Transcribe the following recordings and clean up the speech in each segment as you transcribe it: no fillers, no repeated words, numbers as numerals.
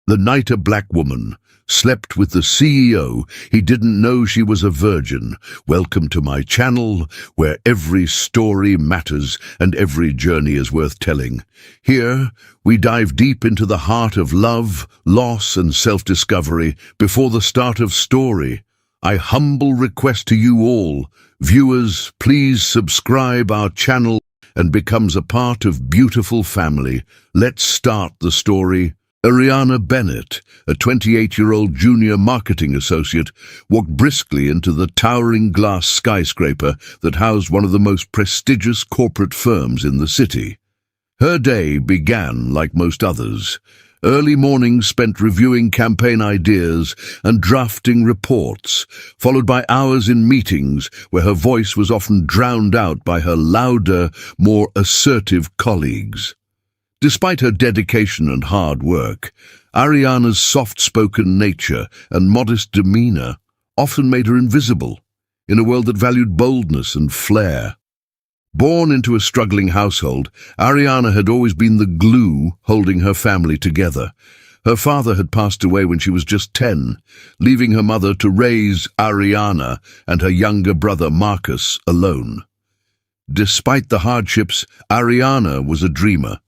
The night a black woman slept with the CEO, he didn't know she was a virgin. Welcome to my channel, where every story matters and every journey is worth telling. Here, we dive deep into the heart of love, loss, and self-discovery before the start of story. I humble request to you all, viewers, please subscribe our channel and becomes a part of beautiful family. Let's start the story. Ariana Bennett, a 28-year-old junior marketing associate, walked briskly into the towering glass skyscraper that housed one of the most prestigious corporate firms in the city. Her day began like most others. Early mornings spent reviewing campaign ideas and drafting reports, followed by hours in meetings where her voice was often drowned out by her louder, more assertive colleagues. Despite her dedication and hard work, Ariana's soft-spoken nature and modest demeanor often made her invisible in a world that valued boldness and flair. Born into a struggling household, Ariana had always been the glue holding her family together. Her father had passed away when she was just 10, leaving her mother to raise Ariana and her younger brother Marcus alone. Despite the hardships, Ariana was a dreamer.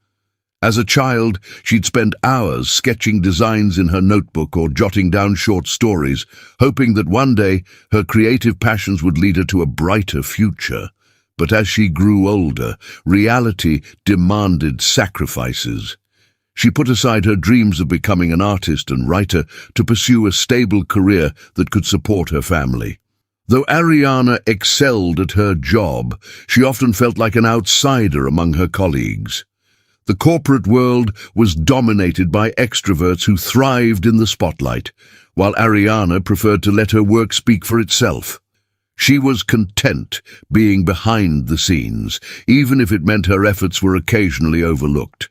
As a child, she'd spend hours sketching designs in her notebook or jotting down short stories, hoping that one day her creative passions would lead her to a brighter future. But as she grew older, reality demanded sacrifices. She put aside her dreams of becoming an artist and writer to pursue a stable career that could support her family. Though Ariana excelled at her job, she often felt like an outsider among her colleagues. The corporate world was dominated by extroverts who thrived in the spotlight, while Ariana preferred to let her work speak for itself. She was content being behind the scenes, even if it meant her efforts were occasionally overlooked.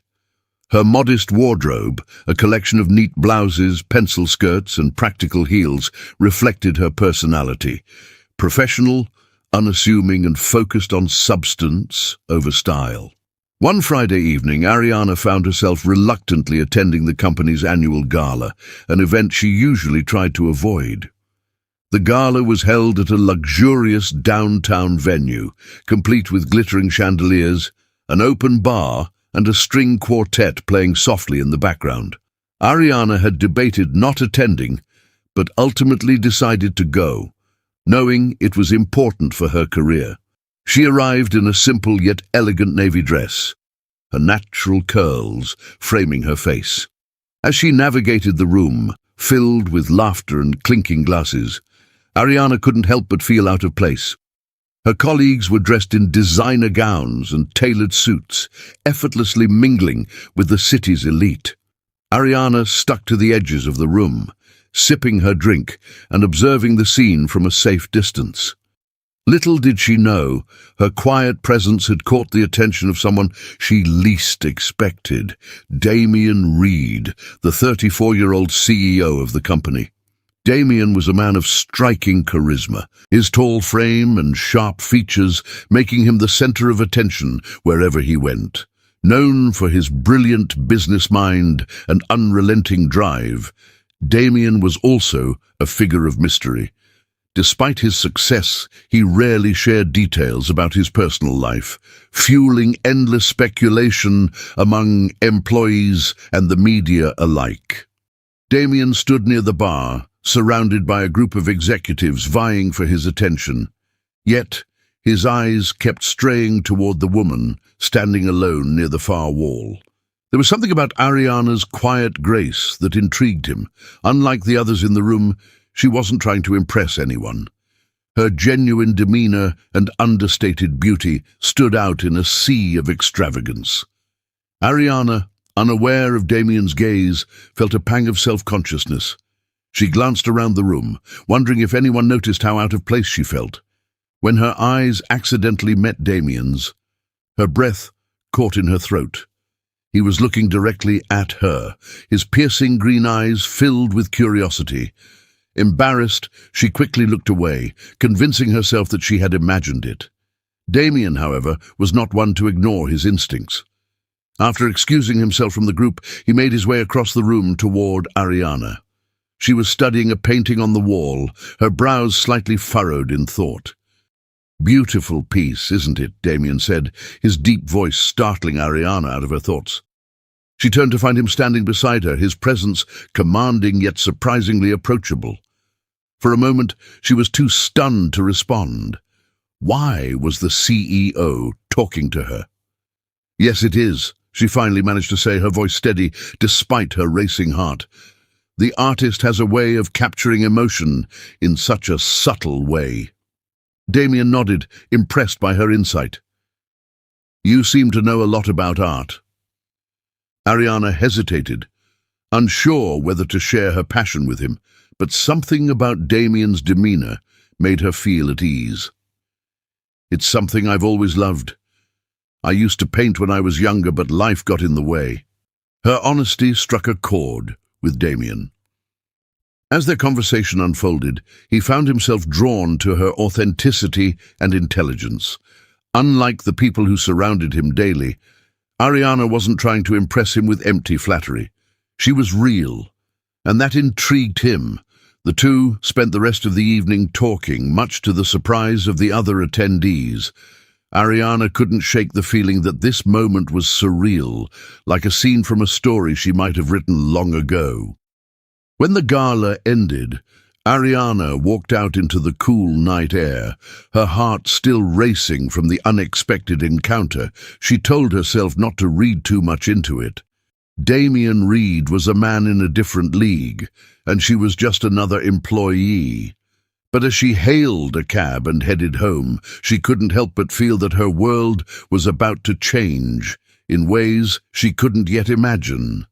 Her modest wardrobe, a collection of neat blouses, pencil skirts, and practical heels, reflected her personality. Professional, unassuming, and focused on substance over style. One Friday evening, Ariana found herself reluctantly attending the company's annual gala, an event she usually tried to avoid. The gala was held at a luxurious downtown venue, complete with glittering chandeliers, an open bar, and a string quartet playing softly in the background. Ariana had debated not attending, but ultimately decided to go, knowing it was important for her career. She arrived in a simple yet elegant navy dress, her natural curls framing her face. As she navigated the room, filled with laughter and clinking glasses, Ariana couldn't help but feel out of place. Her colleagues were dressed in designer gowns and tailored suits, effortlessly mingling with the city's elite. Ariana stuck to the edges of the room, sipping her drink and observing the scene from a safe distance. Little did she know, her quiet presence had caught the attention of someone she least expected, Damien Reed, the 34-year-old CEO of the company. Damien was a man of striking charisma, his tall frame and sharp features making him the center of attention wherever he went. Known for his brilliant business mind and unrelenting drive, Damien was also a figure of mystery. Despite his success, he rarely shared details about his personal life, fueling endless speculation among employees and the media alike. Damien stood near the bar, surrounded by a group of executives vying for his attention. Yet, his eyes kept straying toward the woman, standing alone near the far wall. There was something about Ariana's quiet grace that intrigued him. Unlike the others in the room, she wasn't trying to impress anyone. Her genuine demeanor and understated beauty stood out in a sea of extravagance. Ariana, unaware of Damien's gaze, felt a pang of self-consciousness. She glanced around the room, wondering if anyone noticed how out of place she felt. When her eyes accidentally met Damien's, her breath caught in her throat. He was looking directly at her, his piercing green eyes filled with curiosity. Embarrassed, she quickly looked away, convincing herself that she had imagined it. Damien, however, was not one to ignore his instincts. After excusing himself from the group, he made his way across the room toward Ariana. She was studying a painting on the wall, her brows slightly furrowed in thought. "Beautiful piece, isn't it?" Damien said, his deep voice startling Ariana out of her thoughts. She turned to find him standing beside her, his presence commanding yet surprisingly approachable. For a moment, she was too stunned to respond. Why was the CEO talking to her? "Yes, it is," she finally managed to say, her voice steady despite her racing heart. "The artist has a way of capturing emotion in such a subtle way." Damien nodded, impressed by her insight. "You seem to know a lot about art." Ariana hesitated, unsure whether to share her passion with him, but something about Damien's demeanor made her feel at ease. "It's something I've always loved. I used to paint when I was younger, but life got in the way." Her honesty struck a chord with Damien. As their conversation unfolded, he found himself drawn to her authenticity and intelligence. Unlike the people who surrounded him daily, Ariana wasn't trying to impress him with empty flattery. She was real, and that intrigued him. The two spent the rest of the evening talking, much to the surprise of the other attendees. Ariana couldn't shake the feeling that this moment was surreal, like a scene from a story she might have written long ago. When the gala ended, Ariana walked out into the cool night air, her heart still racing from the unexpected encounter. She told herself not to read too much into it. Damien Reed was a man in a different league, and she was just another employee. But as she hailed a cab and headed home, she couldn't help but feel that her world was about to change in ways she couldn't yet imagine.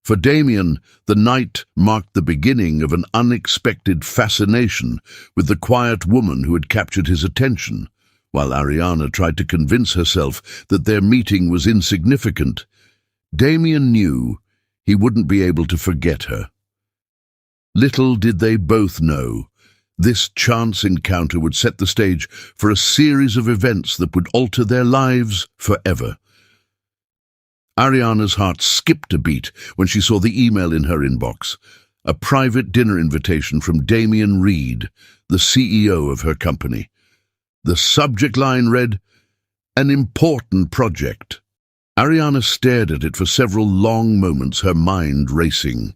For Damien, the night marked the beginning of an unexpected fascination with the quiet woman who had captured his attention, while Ariana tried to convince herself that their meeting was insignificant. Damien knew he wouldn't be able to forget her. Little did they both know, this chance encounter would set the stage for a series of events that would alter their lives forever. Ariana's heart skipped a beat when she saw the email in her inbox, a private dinner invitation from Damien Reed, the CEO of her company. The subject line read, "An important project." Ariana stared at it for several long moments, her mind racing.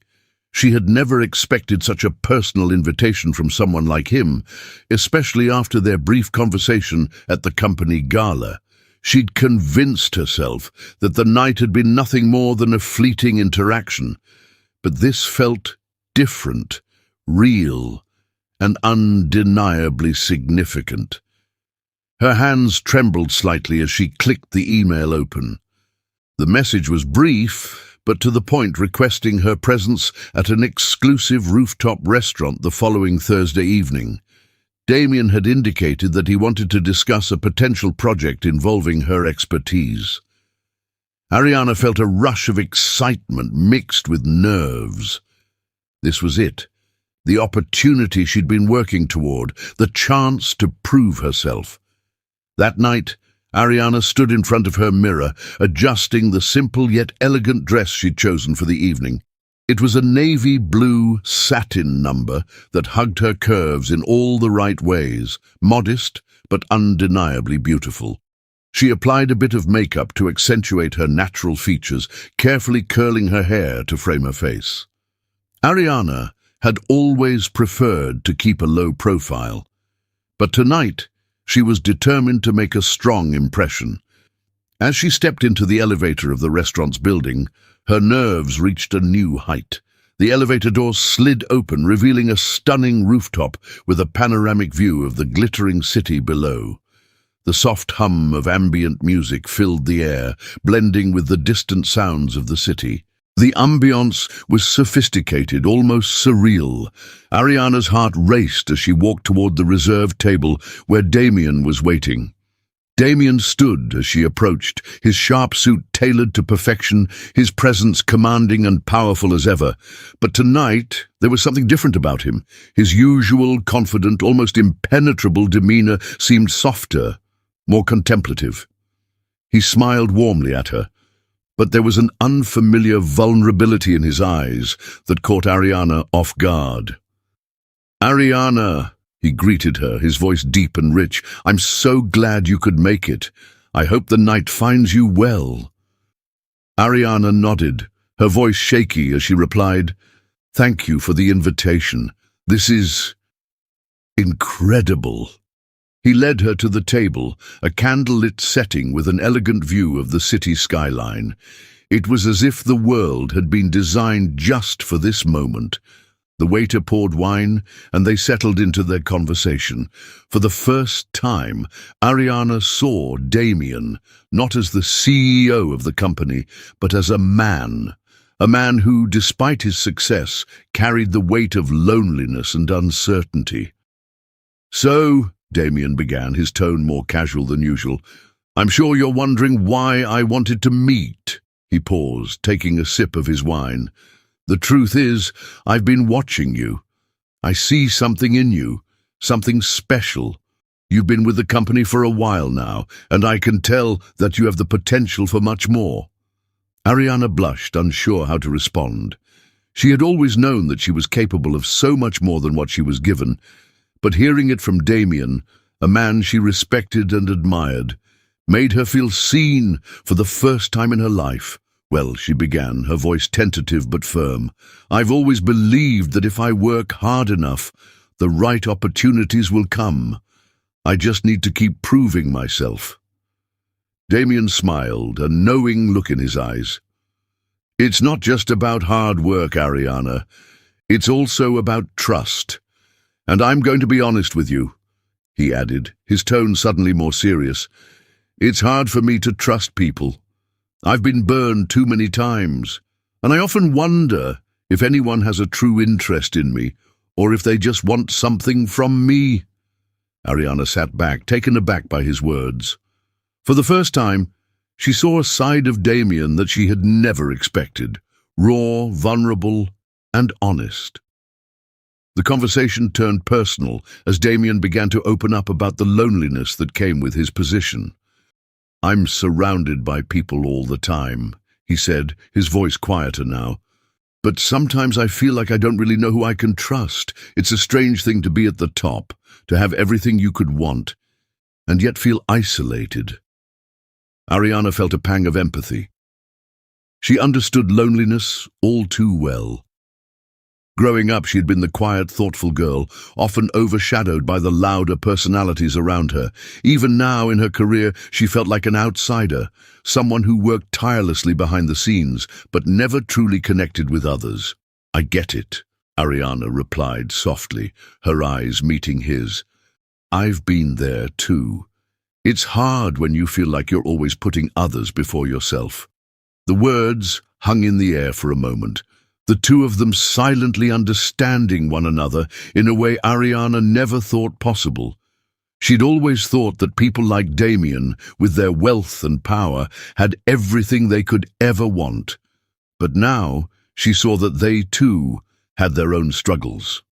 She had never expected such a personal invitation from someone like him, especially after their brief conversation at the company gala. She'd convinced herself that the night had been nothing more than a fleeting interaction, but this felt different, real, and undeniably significant. Her hands trembled slightly as she clicked the email open. The message was brief, but to the point, requesting her presence at an exclusive rooftop restaurant the following Thursday evening. Damien had indicated that he wanted to discuss a potential project involving her expertise. Ariana felt a rush of excitement mixed with nerves. This was it, the opportunity she'd been working toward, the chance to prove herself. That night, Ariana stood in front of her mirror, adjusting the simple yet elegant dress she'd chosen for the evening. It was a navy blue satin number that hugged her curves in all the right ways, modest but undeniably beautiful. She applied a bit of makeup to accentuate her natural features, carefully curling her hair to frame her face. Ariana had always preferred to keep a low profile, but tonight she was determined to make a strong impression. As she stepped into the elevator of the restaurant's building, her nerves reached a new height. The elevator doors slid open, revealing a stunning rooftop with a panoramic view of the glittering city below. The soft hum of ambient music filled the air, blending with the distant sounds of the city. The ambience was sophisticated, almost surreal. Ariana's heart raced as she walked toward the reserved table where Damien was waiting. Damien stood as she approached, his sharp suit tailored to perfection, his presence commanding and powerful as ever. But tonight, there was something different about him. His usual, confident, almost impenetrable demeanor seemed softer, more contemplative. He smiled warmly at her, But there was an unfamiliar vulnerability in his eyes that caught Ariana off guard. "Ariana," he greeted her, his voice deep and rich, "I'm so glad you could make it. I hope the night finds you well." Ariana nodded, her voice shaky as she replied, "Thank you for the invitation. This is incredible." He led her to the table, a candlelit setting with an elegant view of the city skyline. It was as if the world had been designed just for this moment. The waiter poured wine, and they settled into their conversation. For the first time, Ariana saw Damien, not as the CEO of the company, but as a man who, despite his success, carried the weight of loneliness and uncertainty. "So," Damien began, his tone more casual than usual, "I'm sure you're wondering why I wanted to meet." He paused, taking a sip of his wine. "The truth is, I've been watching you. I see something in you, something special. You've been with the company for a while now, and I can tell that you have the potential for much more." Ariana blushed, unsure how to respond. She had always known that she was capable of so much more than what she was given, but hearing it from Damien, a man she respected and admired, made her feel seen for the first time in her life. "Well," she began, her voice tentative but firm, "I've always believed that if I work hard enough, the right opportunities will come. I just need to keep proving myself." Damien smiled, a knowing look in his eyes. "It's not just about hard work, Ariana. It's also about trust. And I'm going to be honest with you," he added, his tone suddenly more serious. "It's hard for me to trust people. I've been burned too many times, and I often wonder if anyone has a true interest in me, or if they just want something from me." Ariana sat back, taken aback by his words. For the first time, she saw a side of Damien that she had never expected, raw, vulnerable, and honest. The conversation turned personal as Damien began to open up about the loneliness that came with his position. "I'm surrounded by people all the time," he said, his voice quieter now. "But sometimes I feel like I don't really know who I can trust. It's a strange thing to be at the top, to have everything you could want, and yet feel isolated." Ariana felt a pang of empathy. She understood loneliness all too well. Growing up, she had been the quiet, thoughtful girl, often overshadowed by the louder personalities around her. Even now in her career, she felt like an outsider, someone who worked tirelessly behind the scenes, but never truly connected with others. "I get it," Ariana replied softly, her eyes meeting his. "I've been there too. It's hard when you feel like you're always putting others before yourself." The words hung in the air for a moment, the two of them silently understanding one another in a way Ariana never thought possible. She'd always thought that people like Damien, with their wealth and power, had everything they could ever want. But now she saw that they, too, had their own struggles.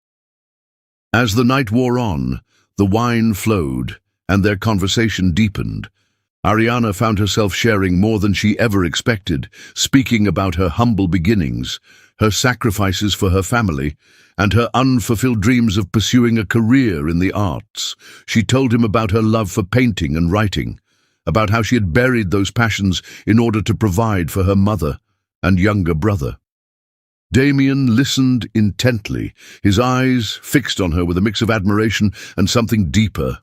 As the night wore on, the wine flowed, and their conversation deepened. Ariana found herself sharing more than she ever expected, speaking about her humble beginnings, her sacrifices for her family, and her unfulfilled dreams of pursuing a career in the arts. She told him about her love for painting and writing, about how she had buried those passions in order to provide for her mother and younger brother. Damien listened intently, his eyes fixed on her with a mix of admiration and something deeper.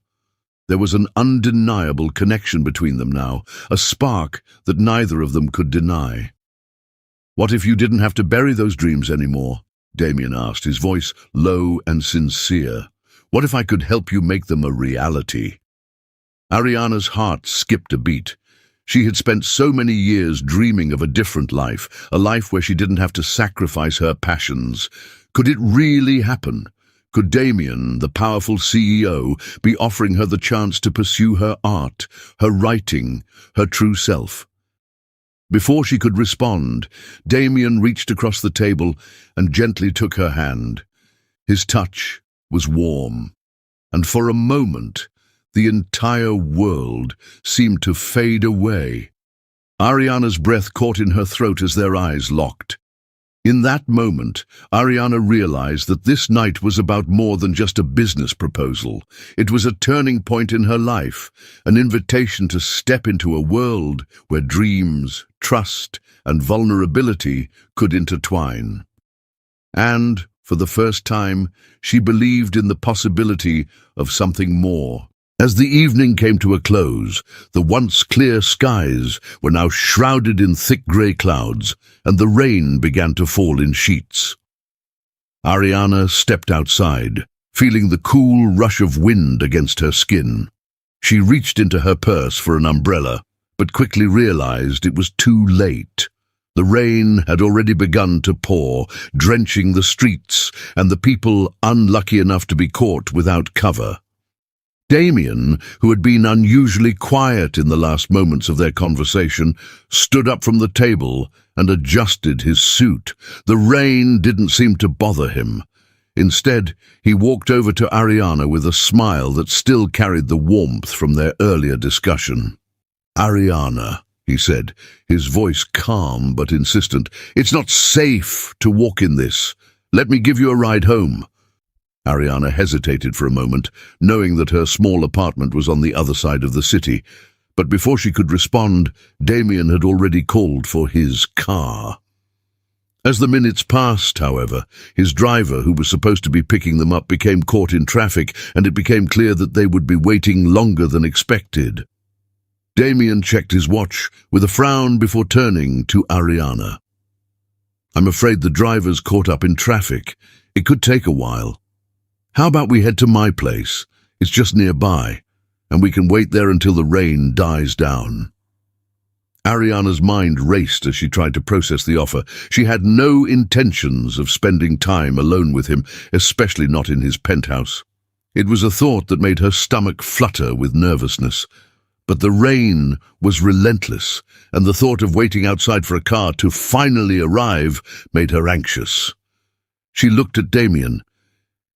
There was an undeniable connection between them now, a spark that neither of them could deny. "What if you didn't have to bury those dreams anymore?" Damien asked, his voice low and sincere. "What if I could help you make them a reality?" Ariana's heart skipped a beat. She had spent so many years dreaming of a different life, a life where she didn't have to sacrifice her passions. Could it really happen? Could Damien, the powerful CEO, be offering her the chance to pursue her art, her writing, her true self? Before she could respond, Damien reached across the table and gently took her hand. His touch was warm, and for a moment, the entire world seemed to fade away. Ariana's breath caught in her throat as their eyes locked. In that moment, Ariana realized that this night was about more than just a business proposal. It was a turning point in her life, an invitation to step into a world where dreams, trust, and vulnerability could intertwine. And, for the first time, she believed in the possibility of something more. As the evening came to a close, the once clear skies were now shrouded in thick grey clouds, and the rain began to fall in sheets. Ariana stepped outside, feeling the cool rush of wind against her skin. She reached into her purse for an umbrella, but quickly realized it was too late. The rain had already begun to pour, drenching the streets and the people unlucky enough to be caught without cover. Damien, who had been unusually quiet in the last moments of their conversation, stood up from the table and adjusted his suit. The rain didn't seem to bother him. Instead, he walked over to Ariana with a smile that still carried the warmth from their earlier discussion. "Ariana," he said, his voice calm but insistent, "it's not safe to walk in this. Let me give you a ride home." Ariana hesitated for a moment, knowing that her small apartment was on the other side of the city. But before she could respond, Damien had already called for his car. As the minutes passed, however, his driver, who was supposed to be picking them up, became caught in traffic, and it became clear that they would be waiting longer than expected. Damien checked his watch with a frown before turning to Ariana. "I'm afraid the driver's caught up in traffic. It could take a while. How about we head to my place? It's just nearby, and we can wait there until the rain dies down." Ariana's mind raced as she tried to process the offer. She had no intentions of spending time alone with him, especially not in his penthouse. It was a thought that made her stomach flutter with nervousness. But the rain was relentless, and the thought of waiting outside for a car to finally arrive made her anxious. She looked at Damien.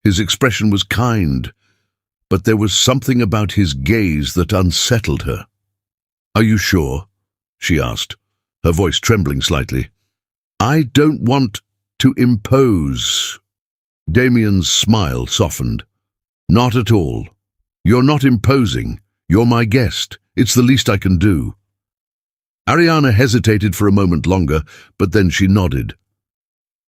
His expression was kind, but there was something about his gaze that unsettled her. "Are you sure?" she asked, her voice trembling slightly. "I don't want to impose." Damien's smile softened. "Not at all. You're not imposing. You're my guest. It's the least I can do." Ariana hesitated for a moment longer, but then she nodded.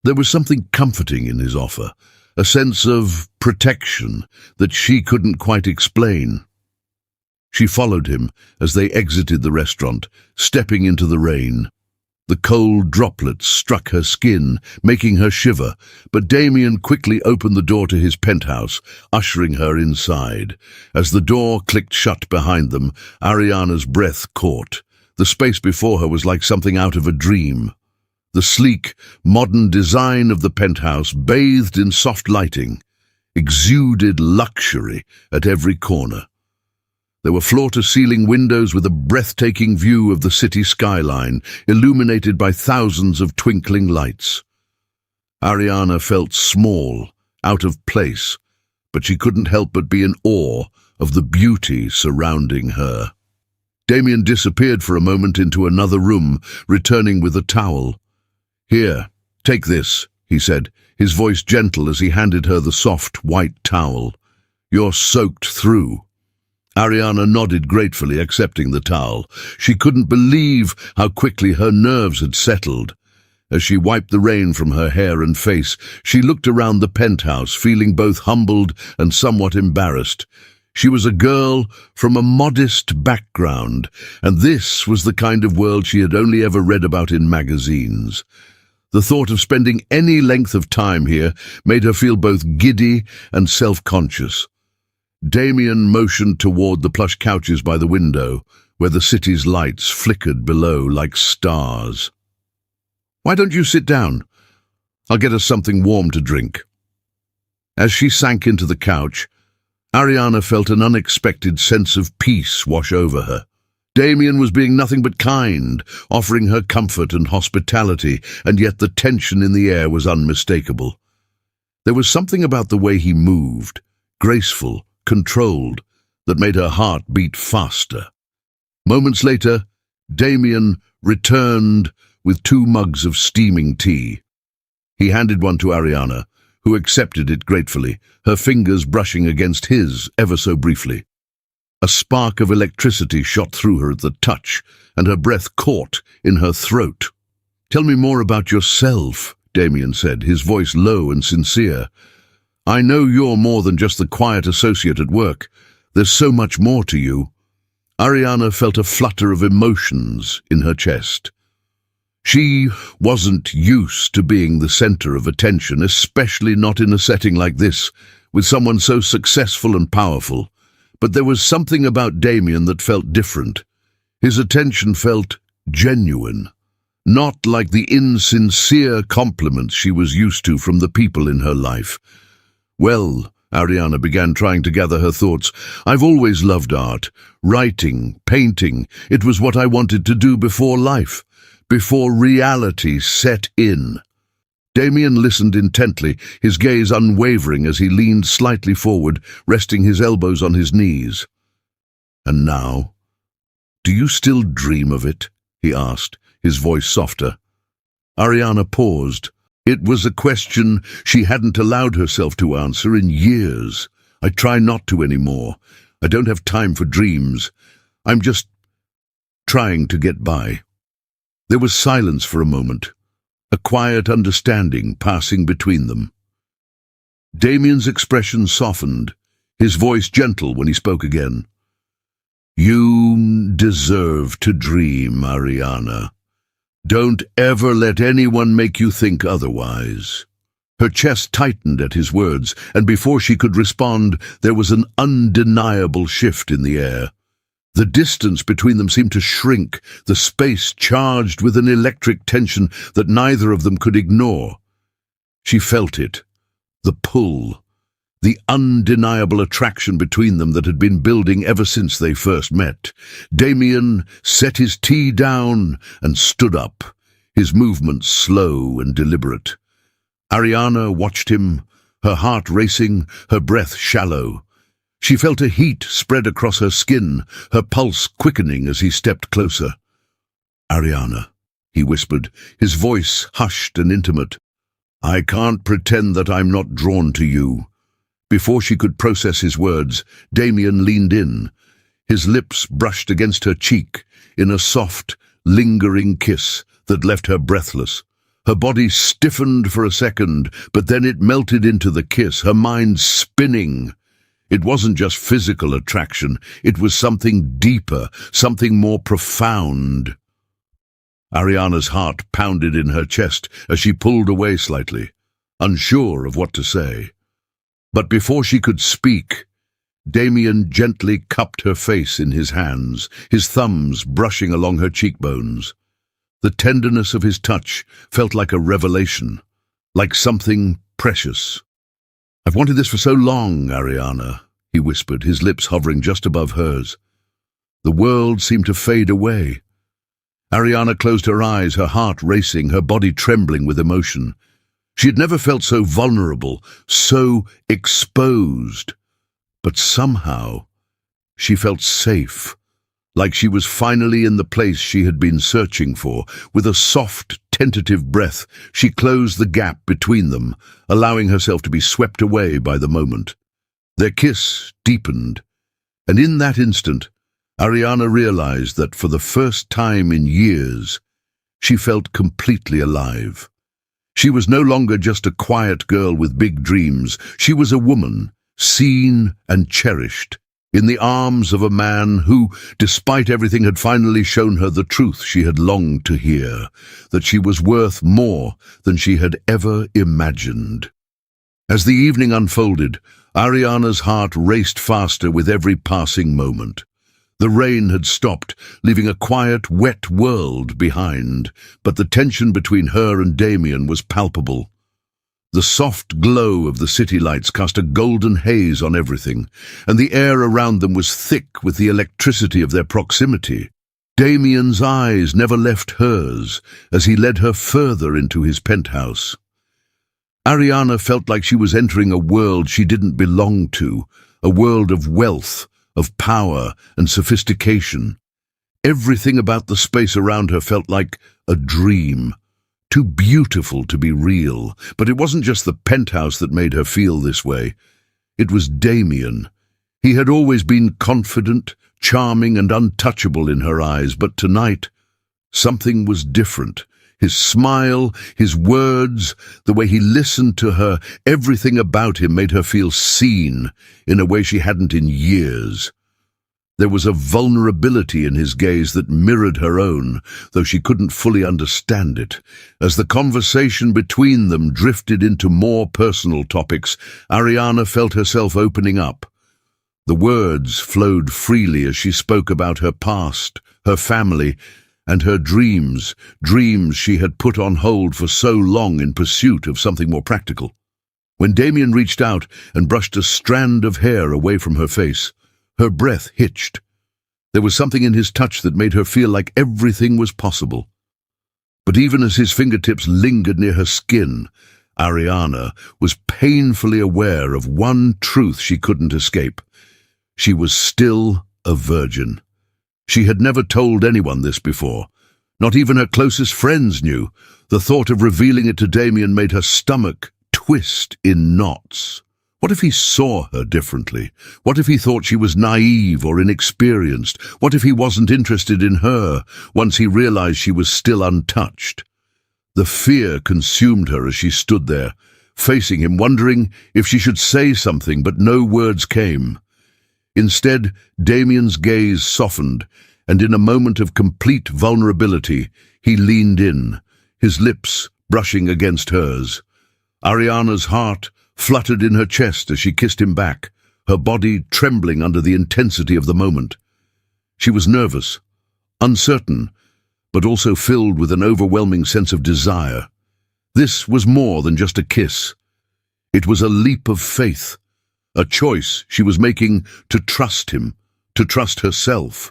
There was something comforting in his offer, a sense of protection that she couldn't quite explain. She followed him as they exited the restaurant, stepping into the rain. The cold droplets struck her skin, making her shiver, but Damien quickly opened the door to his penthouse, ushering her inside. As the door clicked shut behind them, Ariana's breath caught. The space before her was like something out of a dream. The sleek, modern design of the penthouse, bathed in soft lighting, exuded luxury at every corner. There were floor-to-ceiling windows with a breathtaking view of the city skyline, illuminated by thousands of twinkling lights. Ariana felt small, out of place, but she couldn't help but be in awe of the beauty surrounding her. Damien disappeared for a moment into another room, returning with a towel. "Here, take this," he said, his voice gentle as he handed her the soft, white towel. "You're soaked through." Ariana nodded gratefully, accepting the towel. She couldn't believe how quickly her nerves had settled. As she wiped the rain from her hair and face, she looked around the penthouse, feeling both humbled and somewhat embarrassed. She was a girl from a modest background, and this was the kind of world she had only ever read about in magazines. The thought of spending any length of time here made her feel both giddy and self-conscious. Damien motioned toward the plush couches by the window, where the city's lights flickered below like stars. "Why don't you sit down? I'll get us something warm to drink." As she sank into the couch, Ariana felt an unexpected sense of peace wash over her. Damien was being nothing but kind, offering her comfort and hospitality, and yet the tension in the air was unmistakable. There was something about the way he moved, graceful, controlled, that made her heart beat faster. Moments later, Damien returned with 2 mugs of steaming tea. He handed one to Ariana, who accepted it gratefully, her fingers brushing against his ever so briefly. A spark of electricity shot through her at the touch, and her breath caught in her throat. "Tell me more about yourself," Damien said, his voice low and sincere. "I know you're more than just the quiet associate at work. There's so much more to you." Ariana felt a flutter of emotions in her chest. She wasn't used to being the center of attention, especially not in a setting like this, with someone so successful and powerful. But there was something about Damien that felt different. His attention felt genuine, not like the insincere compliments she was used to from the people in her life. "Well," Ariana began, trying to gather her thoughts, "I've always loved art, writing, painting. It was what I wanted to do before life, before reality set in." Damien listened intently, his gaze unwavering as he leaned slightly forward, resting his elbows on his knees. "And now? Do you still dream of it?" he asked, his voice softer. Ariana paused. It was a question she hadn't allowed herself to answer in years. "I try not to anymore. I don't have time for dreams. I'm just trying to get by." There was silence for a moment, a quiet understanding passing between them. Damien's expression softened, his voice gentle when he spoke again. "You deserve to dream, Ariana. Don't ever let anyone make you think otherwise." Her chest tightened at his words, and before she could respond, there was an undeniable shift in the air. The distance between them seemed to shrink, the space charged with an electric tension that neither of them could ignore. She felt it, the pull, the undeniable attraction between them that had been building ever since they first met. Damien set his tea down and stood up, his movements slow and deliberate. Ariana watched him, her heart racing, her breath shallow. She felt a heat spread across her skin, her pulse quickening as he stepped closer. "Ariana," he whispered, his voice hushed and intimate. "I can't pretend that I'm not drawn to you." Before she could process his words, Damien leaned in. His lips brushed against her cheek in a soft, lingering kiss that left her breathless. Her body stiffened for a second, but then it melted into the kiss, her mind spinning. It wasn't just physical attraction, it was something deeper, something more profound. Ariana's heart pounded in her chest as she pulled away slightly, unsure of what to say. But before she could speak, Damien gently cupped her face in his hands, his thumbs brushing along her cheekbones. The tenderness of his touch felt like a revelation, like something precious. "I've wanted this for so long, Ariana," he whispered, his lips hovering just above hers. The world seemed to fade away. Ariana closed her eyes, her heart racing, her body trembling with emotion. She had never felt so vulnerable, so exposed. But somehow, she felt safe, like she was finally in the place she had been searching for. With a soft, tentative breath, she closed the gap between them, allowing herself to be swept away by the moment. Their kiss deepened, and in that instant, Ariana realized that for the first time in years, she felt completely alive. She was no longer just a quiet girl with big dreams. She was a woman, seen and cherished, in the arms of a man who, despite everything, had finally shown her the truth she had longed to hear, that she was worth more than she had ever imagined. As the evening unfolded, Ariana's heart raced faster with every passing moment. The rain had stopped, leaving a quiet, wet world behind, but the tension between her and Damien was palpable. The soft glow of the city lights cast a golden haze on everything, and the air around them was thick with the electricity of their proximity. Damien's eyes never left hers as he led her further into his penthouse. Ariana felt like she was entering a world she didn't belong to, a world of wealth, of power and sophistication. Everything about the space around her felt like a dream, too beautiful to be real. But it wasn't just the penthouse that made her feel this way. It was Damien. He had always been confident, charming and untouchable in her eyes, but tonight, something was different. His smile, his words, the way he listened to her, everything about him made her feel seen in a way she hadn't in years. There was a vulnerability in his gaze that mirrored her own, though she couldn't fully understand it. As the conversation between them drifted into more personal topics, Ariana felt herself opening up. The words flowed freely as she spoke about her past, her family, and her dreams she had put on hold for so long in pursuit of something more practical. When Damien reached out and brushed a strand of hair away from her face, her breath hitched. There was something in his touch that made her feel like everything was possible. But even as his fingertips lingered near her skin, Ariana was painfully aware of one truth she couldn't escape. She was still a virgin. She had never told anyone this before. Not even her closest friends knew. The thought of revealing it to Damien made her stomach twist in knots. What if he saw her differently? What if he thought she was naive or inexperienced? What if he wasn't interested in her once he realized she was still untouched? The fear consumed her as she stood there, facing him, wondering if she should say something, but no words came. Instead, Damien's gaze softened, and in a moment of complete vulnerability, he leaned in, his lips brushing against hers. Ariana's heart fluttered in her chest as she kissed him back, her body trembling under the intensity of the moment. She was nervous, uncertain, but also filled with an overwhelming sense of desire. This was more than just a kiss. It was a leap of faith, a choice she was making to trust him, to trust herself.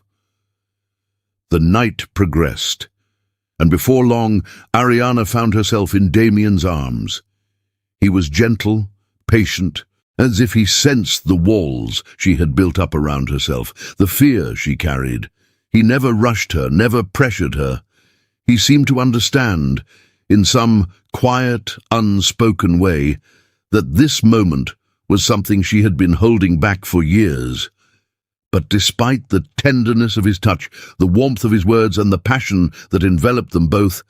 The night progressed, and before long, Ariana found herself in Damien's arms. He was gentle, patient, as if he sensed the walls she had built up around herself, the fear she carried. He never rushed her, never pressured her. He seemed to understand, in some quiet, unspoken way, that this moment was something she had been holding back for years. But despite the tenderness of his touch, the warmth of his words, and the passion that enveloped them both,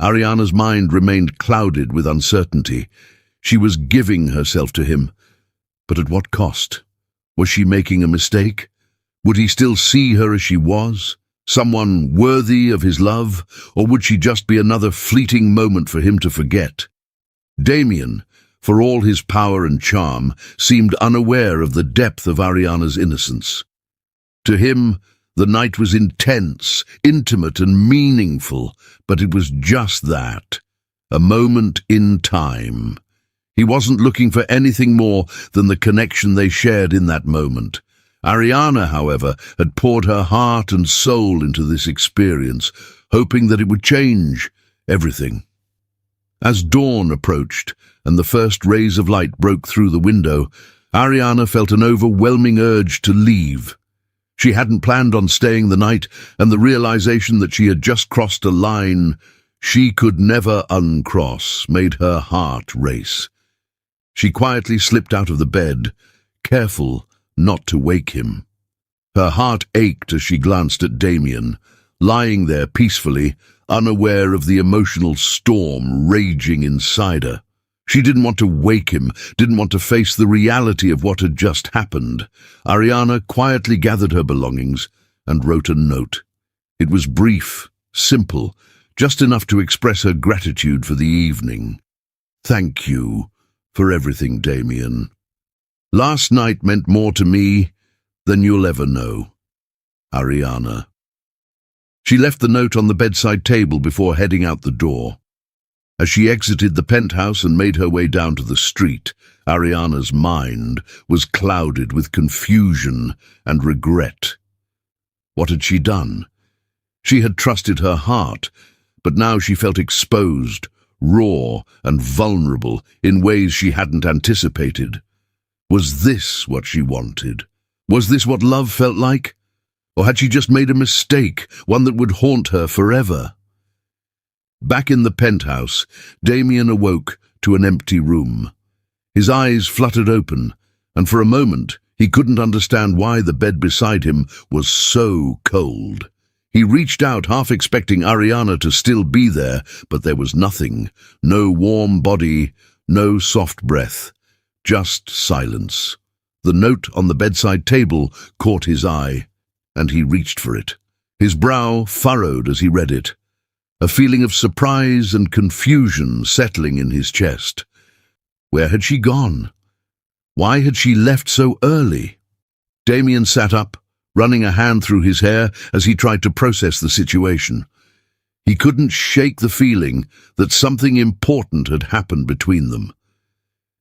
Ariana's mind remained clouded with uncertainty. She was giving herself to him, but at what cost? Was she making a mistake? Would he still see her as she was, someone worthy of his love, or would she just be another fleeting moment for him to forget? Damien, for all his power and charm, seemed unaware of the depth of Ariana's innocence. To him, the night was intense, intimate and meaningful, but it was just that, a moment in time. He wasn't looking for anything more than the connection they shared in that moment. Ariana, however, had poured her heart and soul into this experience, hoping that it would change everything. As dawn approached and the first rays of light broke through the window, Ariana felt an overwhelming urge to leave. She hadn't planned on staying the night, and the realization that she had just crossed a line she could never uncross made her heart race. She quietly slipped out of the bed, careful not to wake him. Her heart ached as she glanced at Damien, lying there peacefully, unaware of the emotional storm raging inside her. She didn't want to wake him, didn't want to face the reality of what had just happened. Ariana quietly gathered her belongings and wrote a note. It was brief, simple, just enough to express her gratitude for the evening. "Thank you for everything, Damien. Last night meant more to me than you'll ever know. Ariana." She left the note on the bedside table before heading out the door. As she exited the penthouse and made her way down to the street, Ariana's mind was clouded with confusion and regret. What had she done? She had trusted her heart, but now she felt exposed, raw and vulnerable in ways she hadn't anticipated. Was this what she wanted? Was this what love felt like? Or had she just made a mistake, one that would haunt her forever? Back in the penthouse, Damien awoke to an empty room. His eyes fluttered open, and for a moment he couldn't understand why the bed beside him was so cold. He reached out, half expecting Ariana to still be there, but there was nothing. No warm body, no soft breath, just silence. The note on the bedside table caught his eye, and he reached for it. His brow furrowed as he read it, a feeling of surprise and confusion settling in his chest. Where had she gone? Why had she left so early? Damien sat up, running a hand through his hair as he tried to process the situation. He couldn't shake the feeling that something important had happened between them.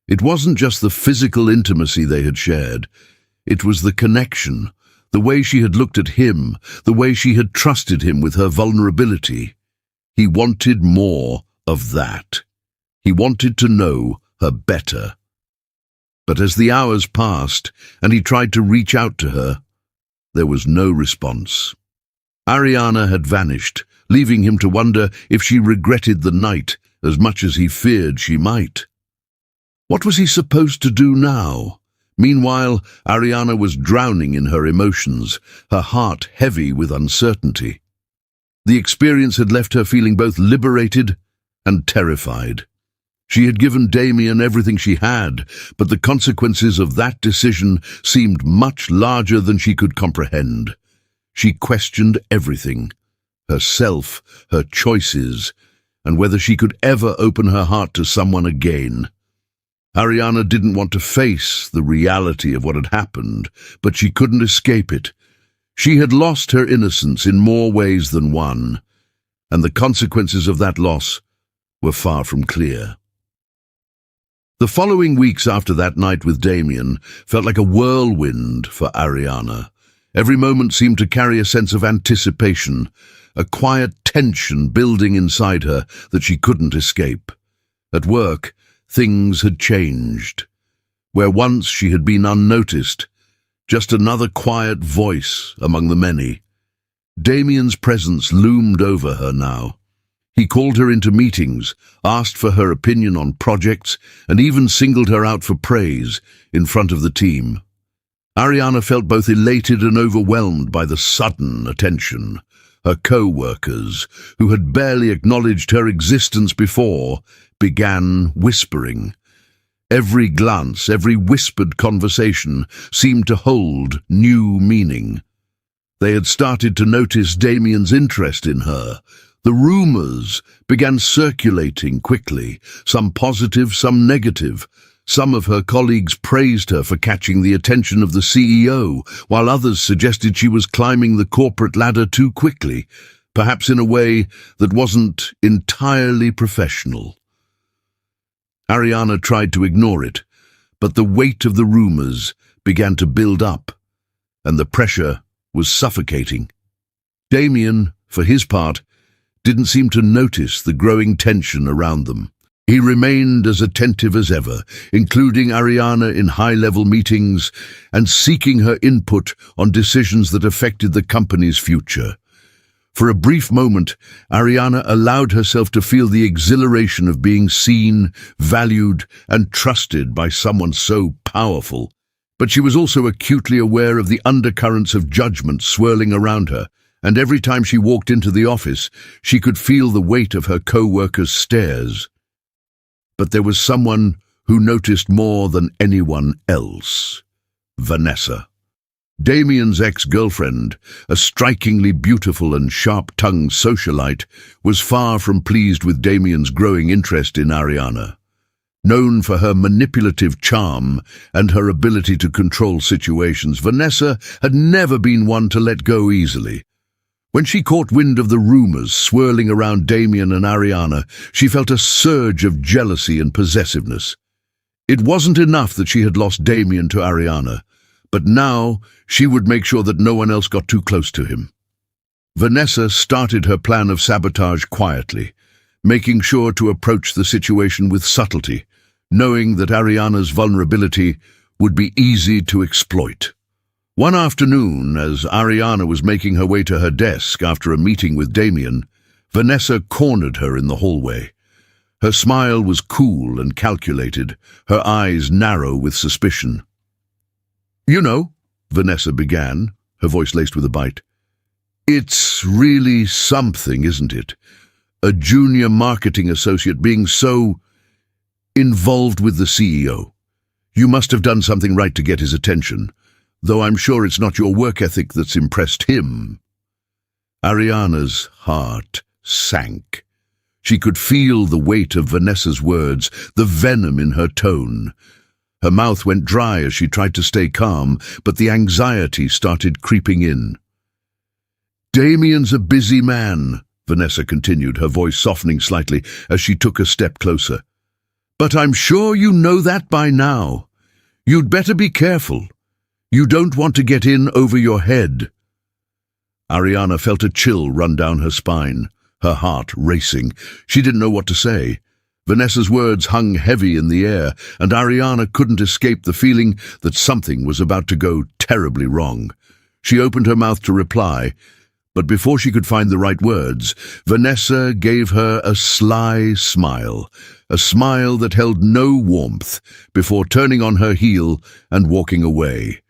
It wasn't just the physical intimacy they had shared. It was the connection, the way she had looked at him, the way she had trusted him with her vulnerability. He wanted more of that. He wanted to know her better. But as the hours passed and he tried to reach out to her, there was no response. Ariana had vanished, leaving him to wonder if she regretted the night as much as he feared she might. What was he supposed to do now? Meanwhile, Ariana was drowning in her emotions, her heart heavy with uncertainty. The experience had left her feeling both liberated and terrified. She had given Damien everything she had, but the consequences of that decision seemed much larger than she could comprehend. She questioned everything, herself, her choices, and whether she could ever open her heart to someone again. Ariana didn't want to face the reality of what had happened, but she couldn't escape it. She had lost her innocence in more ways than one, and the consequences of that loss were far from clear. The following weeks after that night with Damien felt like a whirlwind for Ariana. Every moment seemed to carry a sense of anticipation, a quiet tension building inside her that she couldn't escape. At work, things had changed. Where once she had been unnoticed, just another quiet voice among the many. Damien's presence loomed over her now. He called her into meetings, asked for her opinion on projects, and even singled her out for praise in front of the team. Ariana felt both elated and overwhelmed by the sudden attention. Her co-workers, who had barely acknowledged her existence before, began whispering. Every glance, every whispered conversation seemed to hold new meaning. They had started to notice Damien's interest in her. The rumors began circulating quickly, some positive, some negative. Some of her colleagues praised her for catching the attention of the CEO, while others suggested she was climbing the corporate ladder too quickly, perhaps in a way that wasn't entirely professional. Ariana tried to ignore it, but the weight of the rumors began to build up, and the pressure was suffocating. Damien, for his part, didn't seem to notice the growing tension around them. He remained as attentive as ever, including Ariana in high-level meetings and seeking her input on decisions that affected the company's future. For a brief moment, Ariana allowed herself to feel the exhilaration of being seen, valued, and trusted by someone so powerful. But she was also acutely aware of the undercurrents of judgment swirling around her, and every time she walked into the office, she could feel the weight of her co-workers' stares. But there was someone who noticed more than anyone else: Vanessa. Damien's ex-girlfriend, a strikingly beautiful and sharp-tongued socialite, was far from pleased with Damien's growing interest in Ariana. Known for her manipulative charm and her ability to control situations, Vanessa had never been one to let go easily. When she caught wind of the rumors swirling around Damien and Ariana, she felt a surge of jealousy and possessiveness. It wasn't enough that she had lost Damien to Ariana, but now she would make sure that no one else got too close to him. Vanessa started her plan of sabotage quietly, making sure to approach the situation with subtlety, knowing that Ariana's vulnerability would be easy to exploit. One afternoon, as Ariana was making her way to her desk after a meeting with Damien, Vanessa cornered her in the hallway. Her smile was cool and calculated, her eyes narrow with suspicion. "You know," Vanessa began, her voice laced with a bite, "it's really something, isn't it? A junior marketing associate being so involved with the CEO. You must have done something right to get his attention, though I'm sure it's not your work ethic that's impressed him." Ariana's heart sank. She could feel the weight of Vanessa's words, the venom in her tone. Her mouth went dry as she tried to stay calm, but the anxiety started creeping in. "Damien's a busy man," Vanessa continued, her voice softening slightly as she took a step closer. "But I'm sure you know that by now. You'd better be careful. You don't want to get in over your head." Ariana felt a chill run down her spine, her heart racing. She didn't know what to say. Vanessa's words hung heavy in the air, and Ariana couldn't escape the feeling that something was about to go terribly wrong. She opened her mouth to reply, but before she could find the right words, Vanessa gave her a sly smile, a smile that held no warmth, before turning on her heel and walking away.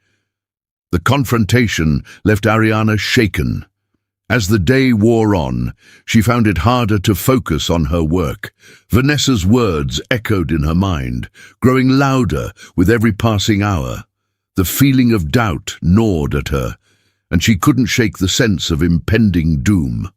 The confrontation left Ariana shaken. As the day wore on, she found it harder to focus on her work. Vanessa's words echoed in her mind, growing louder with every passing hour. The feeling of doubt gnawed at her, and she couldn't shake the sense of impending doom.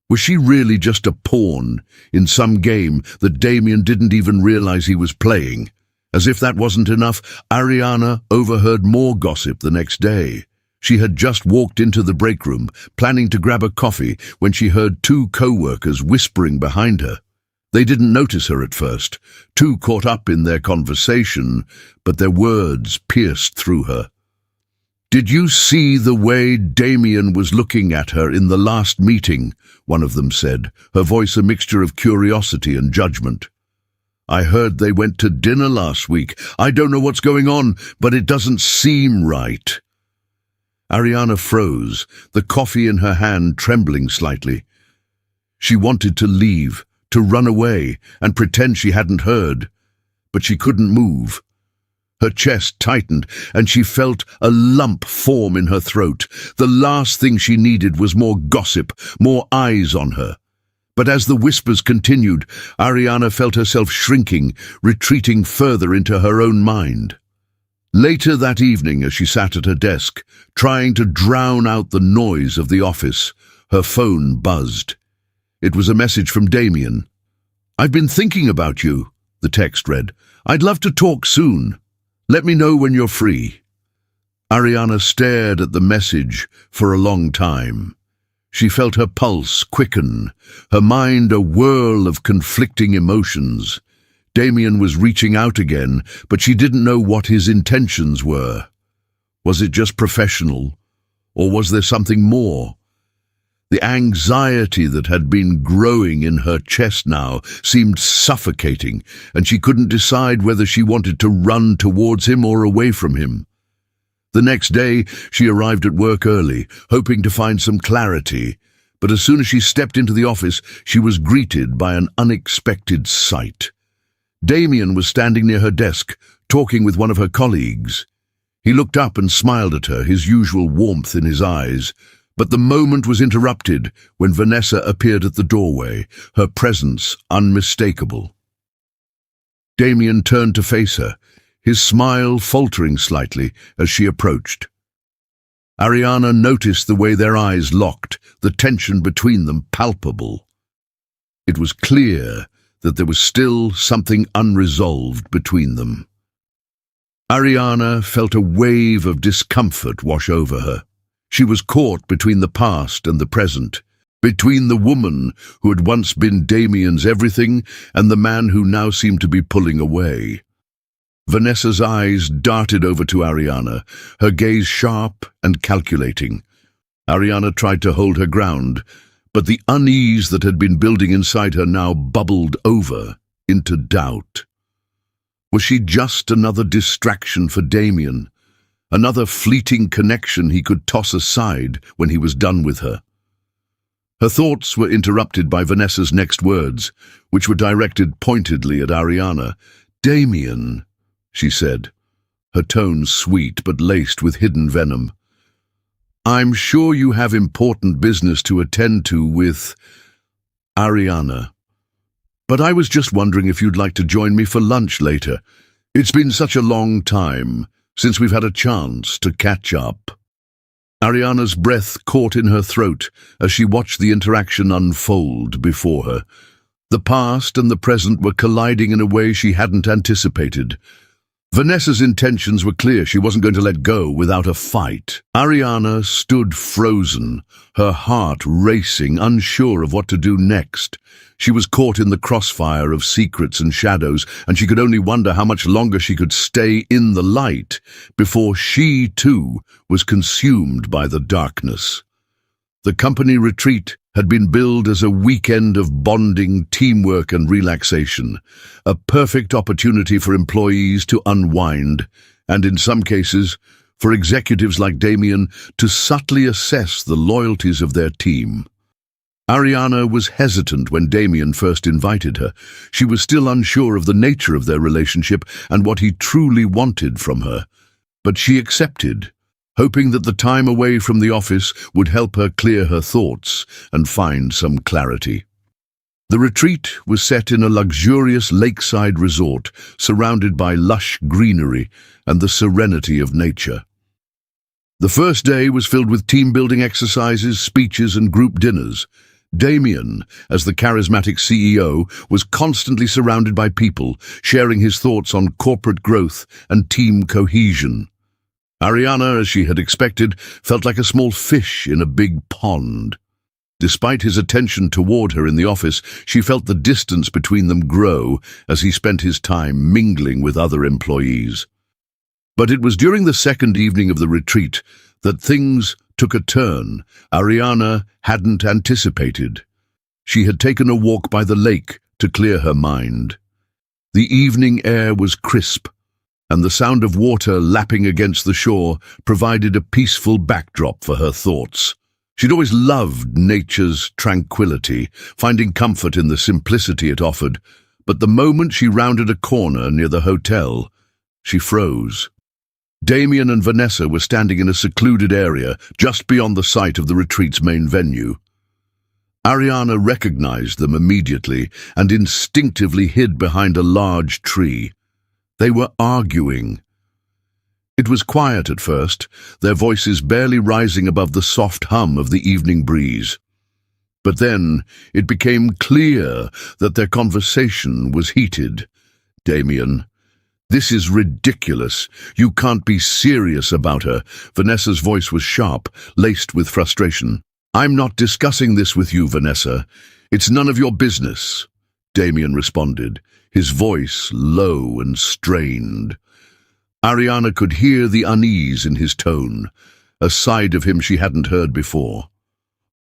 Was she really just a pawn in some game that Damien didn't even realize he was playing? As if that wasn't enough, Ariana overheard more gossip the next day. She had just walked into the break room, planning to grab a coffee, when she heard two co-workers whispering behind her. They didn't notice her at first, too caught up in their conversation, but their words pierced through her. "Did you see the way Damien was looking at her in the last meeting?" one of them said, her voice a mixture of curiosity and judgment. "I heard they went to dinner last week. I don't know what's going on, but it doesn't seem right." Ariana froze, the coffee in her hand trembling slightly. She wanted to leave, to run away, and pretend she hadn't heard, but she couldn't move. Her chest tightened, and she felt a lump form in her throat. The last thing she needed was more gossip, more eyes on her. But as the whispers continued, Ariana felt herself shrinking, retreating further into her own mind. Later that evening, as she sat at her desk, trying to drown out the noise of the office, her phone buzzed. It was a message from Damien. "I've been thinking about you," the text read. "I'd love to talk soon. Let me know when you're free." Ariana stared at the message for a long time. She felt her pulse quicken, her mind a whirl of conflicting emotions. Damien was reaching out again, but she didn't know what his intentions were. Was it just professional, or was there something more? The anxiety that had been growing in her chest now seemed suffocating, and she couldn't decide whether she wanted to run towards him or away from him. The next day, she arrived at work early, hoping to find some clarity, but as soon as she stepped into the office, she was greeted by an unexpected sight. Damien was standing near her desk, talking with one of her colleagues. He looked up and smiled at her, his usual warmth in his eyes, but the moment was interrupted when Vanessa appeared at the doorway, her presence unmistakable. Damien turned to face her, his smile faltering slightly as she approached. Ariana noticed the way their eyes locked, the tension between them palpable. It was clear that there was still something unresolved between them. Ariana felt a wave of discomfort wash over her. She was caught between the past and the present, between the woman who had once been Damien's everything and the man who now seemed to be pulling away. Vanessa's eyes darted over to Ariana, her gaze sharp and calculating. Ariana tried to hold her ground, but the unease that had been building inside her now bubbled over into doubt. Was she just another distraction for Damien? another fleeting connection he could toss aside when he was done with her. Her thoughts were interrupted by Vanessa's next words, which were directed pointedly at Ariana. "Damien," she said, her tone sweet but laced with hidden venom. "I'm sure you have important business to attend to with Ariana. But I was just wondering if you'd like to join me for lunch later. It's been such a long time since we've had a chance to catch up." Ariana's breath caught in her throat as she watched the interaction unfold before her. The past and the present were colliding in a way she hadn't anticipated. Vanessa's intentions were clear. She wasn't going to let go without a fight. Ariana stood frozen, her heart racing, unsure of what to do next. She was caught in the crossfire of secrets and shadows, and she could only wonder how much longer she could stay in the light before she, too, was consumed by the darkness. The company retreat had been billed as a weekend of bonding, teamwork and relaxation, a perfect opportunity for employees to unwind, and in some cases, for executives like Damien to subtly assess the loyalties of their team. Ariana was hesitant when Damien first invited her. She was still unsure of the nature of their relationship and what he truly wanted from her. But she accepted, hoping that the time away from the office would help her clear her thoughts and find some clarity. The retreat was set in a luxurious lakeside resort, surrounded by lush greenery and the serenity of nature. The first day was filled with team-building exercises, speeches and group dinners. Damien, as the charismatic CEO, was constantly surrounded by people, sharing his thoughts on corporate growth and team cohesion. Ariana, as she had expected, felt like a small fish in a big pond. Despite his attention toward her in the office, she felt the distance between them grow as he spent his time mingling with other employees. But it was during the second evening of the retreat that things took a turn Ariana hadn't anticipated. She had taken a walk by the lake to clear her mind. The evening air was crisp, and the sound of water lapping against the shore provided a peaceful backdrop for her thoughts. She'd always loved nature's tranquility, finding comfort in the simplicity it offered, but the moment she rounded a corner near the hotel, she froze. Damien and Vanessa were standing in a secluded area just beyond the site of the retreat's main venue. Ariana recognized them immediately and instinctively hid behind a large tree. They were arguing. It was quiet at first, their voices barely rising above the soft hum of the evening breeze. But then it became clear that their conversation was heated. "Damien, this is ridiculous. You can't be serious about her." Vanessa's voice was sharp, laced with frustration. "I'm not discussing this with you, Vanessa. It's none of your business," Damien responded, his voice low and strained. Ariana could hear the unease in his tone, a side of him she hadn't heard before.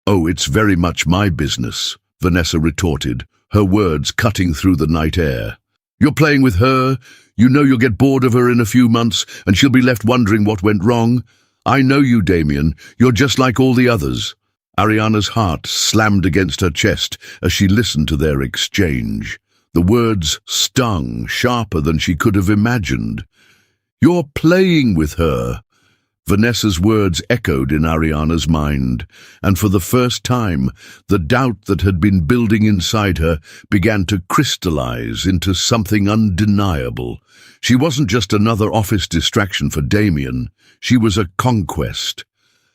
"Oh, it's very much my business," Vanessa retorted, her words cutting through the night air. "You're playing with her. You know you'll get bored of her in a few months, and she'll be left wondering what went wrong. I know you, Damien. You're just like all the others." Ariana's heart slammed against her chest as she listened to their exchange. The words stung sharper than she could have imagined. "You're playing with her." Vanessa's words echoed in Ariana's mind, and for the first time, the doubt that had been building inside her began to crystallize into something undeniable. She wasn't just another office distraction for Damien, she was a conquest.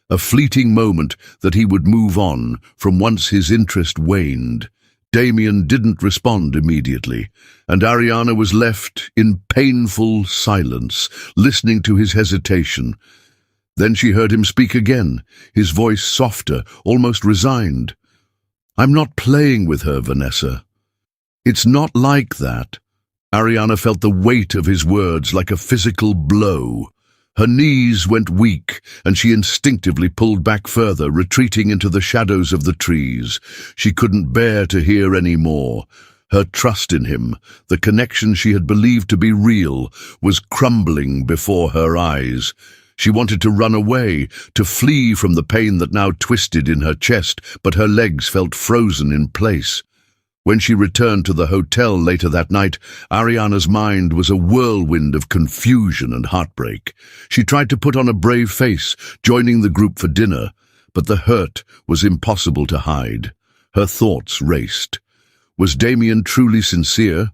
A fleeting moment that he would move on from once his interest waned. Damien didn't respond immediately, and Ariana was left in painful silence, listening to his hesitation. Then she heard him speak again, his voice softer, almost resigned. "I'm not playing with her, Vanessa. It's not like that." Ariana felt the weight of his words like a physical blow. Her knees went weak, and she instinctively pulled back further, retreating into the shadows of the trees. She couldn't bear to hear any more. Her trust in him, the connection she had believed to be real, was crumbling before her eyes. She wanted to run away, to flee from the pain that now twisted in her chest, but her legs felt frozen in place. When she returned to the hotel later that night, Ariana's mind was a whirlwind of confusion and heartbreak. She tried to put on a brave face, joining the group for dinner, but the hurt was impossible to hide. Her thoughts raced. Was Damien truly sincere,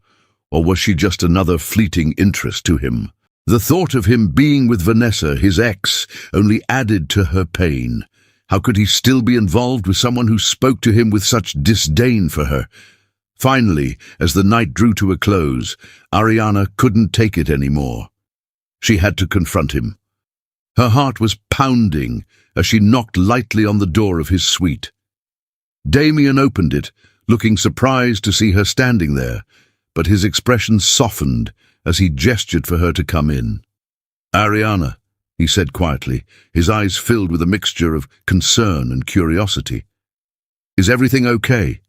or was she just another fleeting interest to him? The thought of him being with Vanessa, his ex, only added to her pain. How could he still be involved with someone who spoke to him with such disdain for her? Finally, as the night drew to a close, Ariana couldn't take it anymore. She had to confront him. Her heart was pounding as she knocked lightly on the door of his suite. Damien opened it, looking surprised to see her standing there, but his expression softened as he gestured for her to come in. "Ariana," he said quietly, his eyes filled with a mixture of concern and curiosity. "Is everything okay?"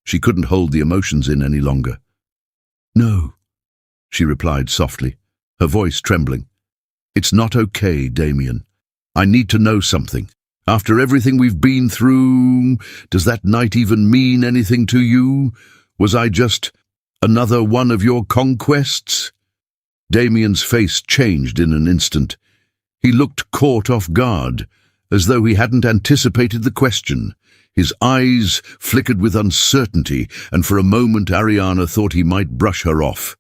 She couldn't hold the emotions in any longer. "No," she replied softly, her voice trembling. "It's not okay, Damien. I need to know something. After everything we've been through, does that night even mean anything to you? Was I just another one of your conquests?" Damien's face changed in an instant. He looked caught off guard, as though he hadn't anticipated the question. His eyes flickered with uncertainty, and for a moment Ariana thought he might brush her off.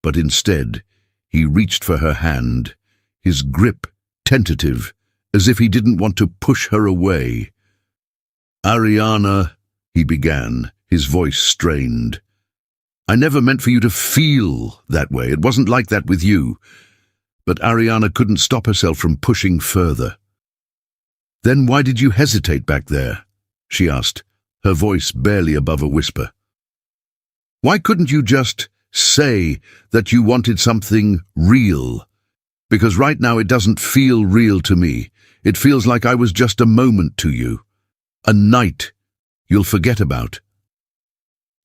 But instead, he reached for her hand, his grip tentative, as if he didn't want to push her away. "Ariana," he began, his voice strained. "I never meant for you to feel that way. It wasn't like that with you." But Ariana couldn't stop herself from pushing further. "Then why did you hesitate back there?" she asked, her voice barely above a whisper. "Why couldn't you just say that you wanted something real? Because right now it doesn't feel real to me. It feels like I was just a moment to you. A night you'll forget about."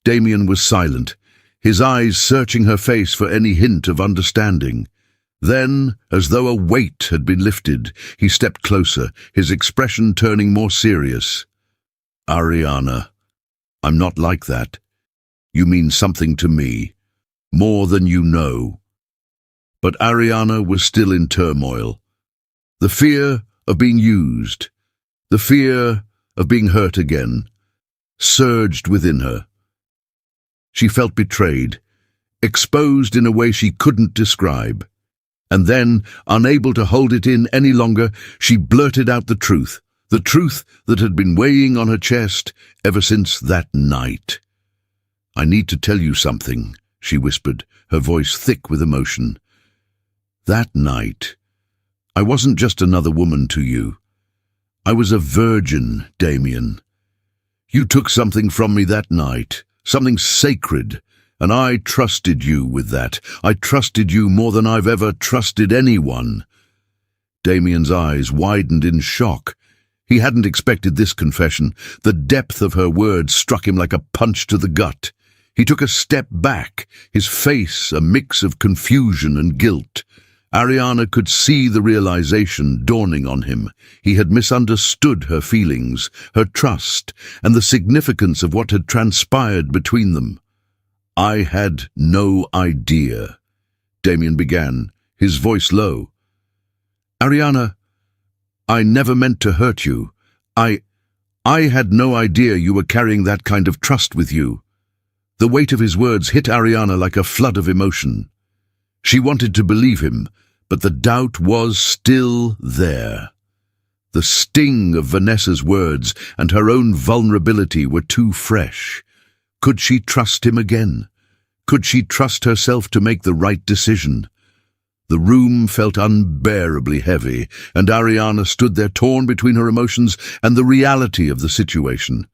Damien was silent, his eyes searching her face for any hint of understanding. Then, as though a weight had been lifted, he stepped closer, his expression turning more serious. "Ariana, I'm not like that. You mean something to me, more than you know." But Ariana was still in turmoil. The fear of being used, the fear of being hurt again, surged within her. She felt betrayed, exposed in a way she couldn't describe. And then, unable to hold it in any longer, she blurted out the truth that had been weighing on her chest ever since that night. "I need to tell you something," she whispered, her voice thick with emotion. "That night, I wasn't just another woman to you. I was a virgin, Damien. You took something from me that night, something sacred, and I trusted you with that. I trusted you more than I've ever trusted anyone." Damien's eyes widened in shock. He hadn't expected this confession. The depth of her words struck him like a punch to the gut. He took a step back, his face a mix of confusion and guilt. Ariana could see the realization dawning on him. He had misunderstood her feelings, her trust, and the significance of what had transpired between them. "I had no idea," Damien began, his voice low. "Ariana, I never meant to hurt you. I had no idea you were carrying that kind of trust with you." The weight of his words hit Ariana like a flood of emotion. She wanted to believe him, but the doubt was still there. The sting of Vanessa's words and her own vulnerability were too fresh. Could she trust him again? Could she trust herself to make the right decision? The room felt unbearably heavy, and Ariana stood there torn between her emotions and the reality of the situation.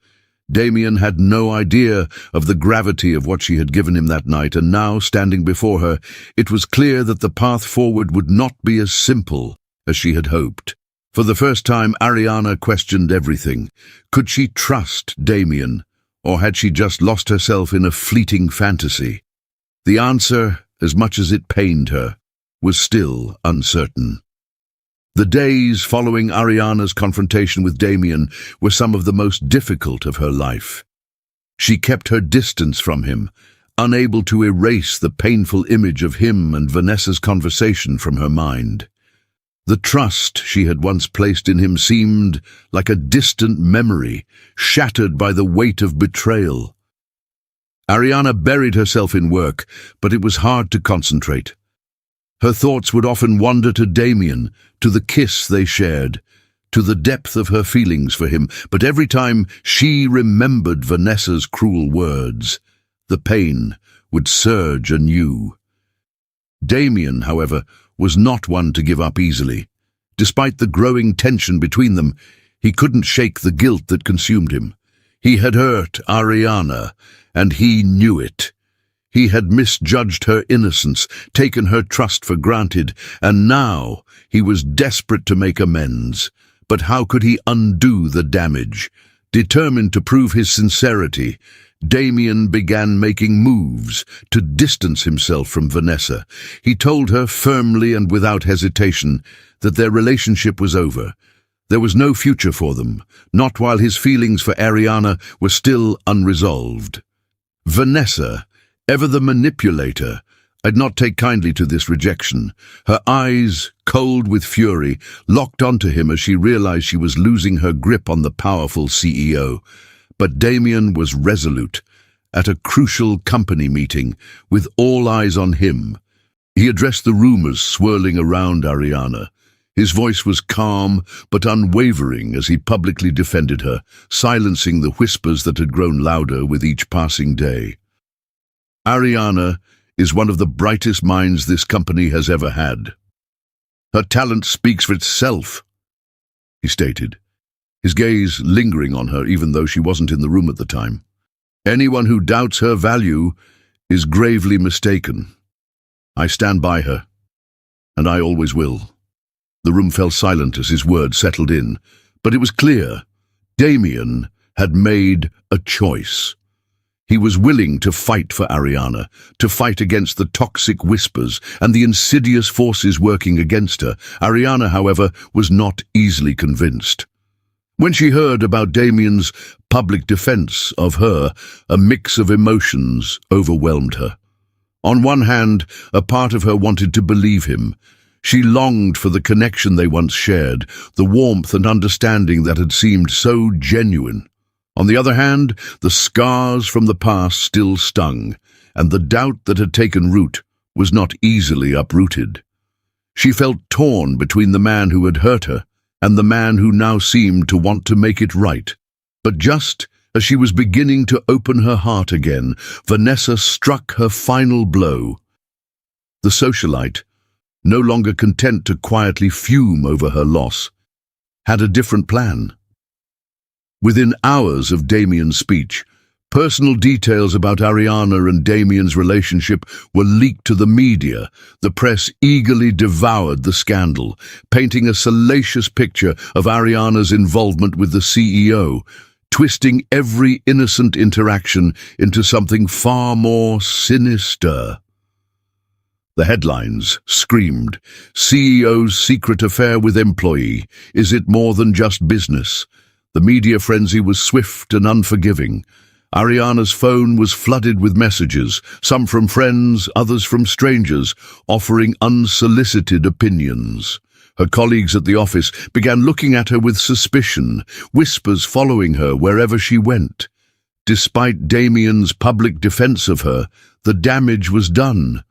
Damien had no idea of the gravity of what she had given him that night, and now, standing before her, it was clear that the path forward would not be as simple as she had hoped. For the first time, Ariana questioned everything. Could she trust Damien, or had she just lost herself in a fleeting fantasy? The answer, as much as it pained her, was still uncertain. The days following Ariana's confrontation with Damien were some of the most difficult of her life. She kept her distance from him, unable to erase the painful image of him and Vanessa's conversation from her mind. The trust she had once placed in him seemed like a distant memory, shattered by the weight of betrayal. Ariana buried herself in work, but it was hard to concentrate. Her thoughts would often wander to Damien, to the kiss they shared, to the depth of her feelings for him, but every time she remembered Vanessa's cruel words, the pain would surge anew. Damien, however, was not one to give up easily. Despite the growing tension between them, he couldn't shake the guilt that consumed him. He had hurt Ariana, and he knew it. He had misjudged her innocence, taken her trust for granted, and now he was desperate to make amends. But how could he undo the damage? Determined to prove his sincerity, Damien began making moves to distance himself from Vanessa. He told her firmly and without hesitation that their relationship was over. There was no future for them, not while his feelings for Ariana were still unresolved. Vanessa, ever the manipulator, did not take kindly to this rejection. Her eyes, cold with fury, locked onto him as she realized she was losing her grip on the powerful CEO. But Damien was resolute. At a crucial company meeting, with all eyes on him, he addressed the rumors swirling around Ariana. His voice was calm but unwavering as he publicly defended her, silencing the whispers that had grown louder with each passing day. Ariana is one of the brightest minds this company has ever had. Her talent speaks for itself, he stated, his gaze lingering on her even though she wasn't in the room at the time. Anyone who doubts her value is gravely mistaken. I stand by her, and I always will. The room fell silent as his words settled in, but it was clear. Damien had made a choice. He was willing to fight for Ariana, to fight against the toxic whispers and the insidious forces working against her. Ariana, however, was not easily convinced. When she heard about Damien's public defense of her, a mix of emotions overwhelmed her. On one hand, a part of her wanted to believe him. She longed for the connection they once shared, the warmth and understanding that had seemed so genuine. On the other hand, the scars from the past still stung, and the doubt that had taken root was not easily uprooted. She felt torn between the man who had hurt her and the man who now seemed to want to make it right. But just as she was beginning to open her heart again, Vanessa struck her final blow. The socialite, no longer content to quietly fume over her loss, had a different plan. Within hours of Damien's speech, personal details about Ariana and Damien's relationship were leaked to the media. The press eagerly devoured the scandal, painting a salacious picture of Ariana's involvement with the CEO, twisting every innocent interaction into something far more sinister. The headlines screamed, "CEO's secret affair with employee. Is it more than just business?" The media frenzy was swift and unforgiving. Ariana's phone was flooded with messages, some from friends, others from strangers, offering unsolicited opinions. Her colleagues at the office began looking at her with suspicion, whispers following her wherever she went. Despite Damien's public defense of her, the damage was done.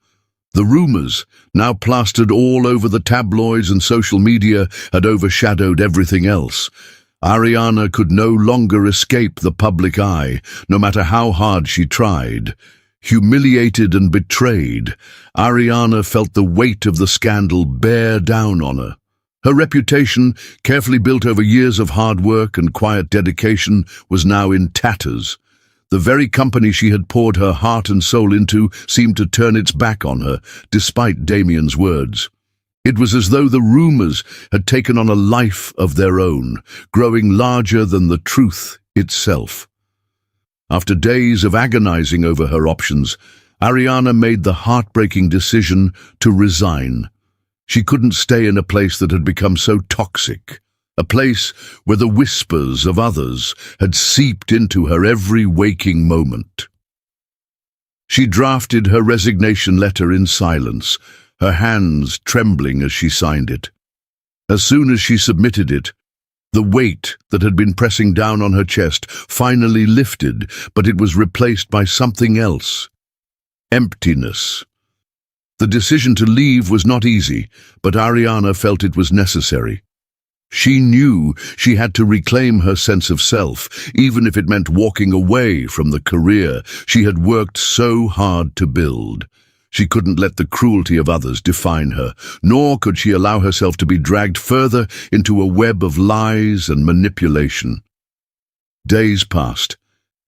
The rumors, now plastered all over the tabloids and social media, had overshadowed everything else. Ariana could no longer escape the public eye, no matter how hard she tried. Humiliated and betrayed, Ariana felt the weight of the scandal bear down on her. Her reputation, carefully built over years of hard work and quiet dedication, was now in tatters. The very company she had poured her heart and soul into seemed to turn its back on her, despite Damien's words. It was as though the rumors had taken on a life of their own, growing larger than the truth itself. After days of agonizing over her options, Ariana made the heartbreaking decision to resign. She couldn't stay in a place that had become so toxic, a place where the whispers of others had seeped into her every waking moment. She drafted her resignation letter in silence, her hands trembling as she signed it. As soon as she submitted it, the weight that had been pressing down on her chest finally lifted, but it was replaced by something else. Emptiness. The decision to leave was not easy, but Ariana felt it was necessary. She knew she had to reclaim her sense of self, even if it meant walking away from the career she had worked so hard to build. She couldn't let the cruelty of others define her, nor could she allow herself to be dragged further into a web of lies and manipulation. Days passed,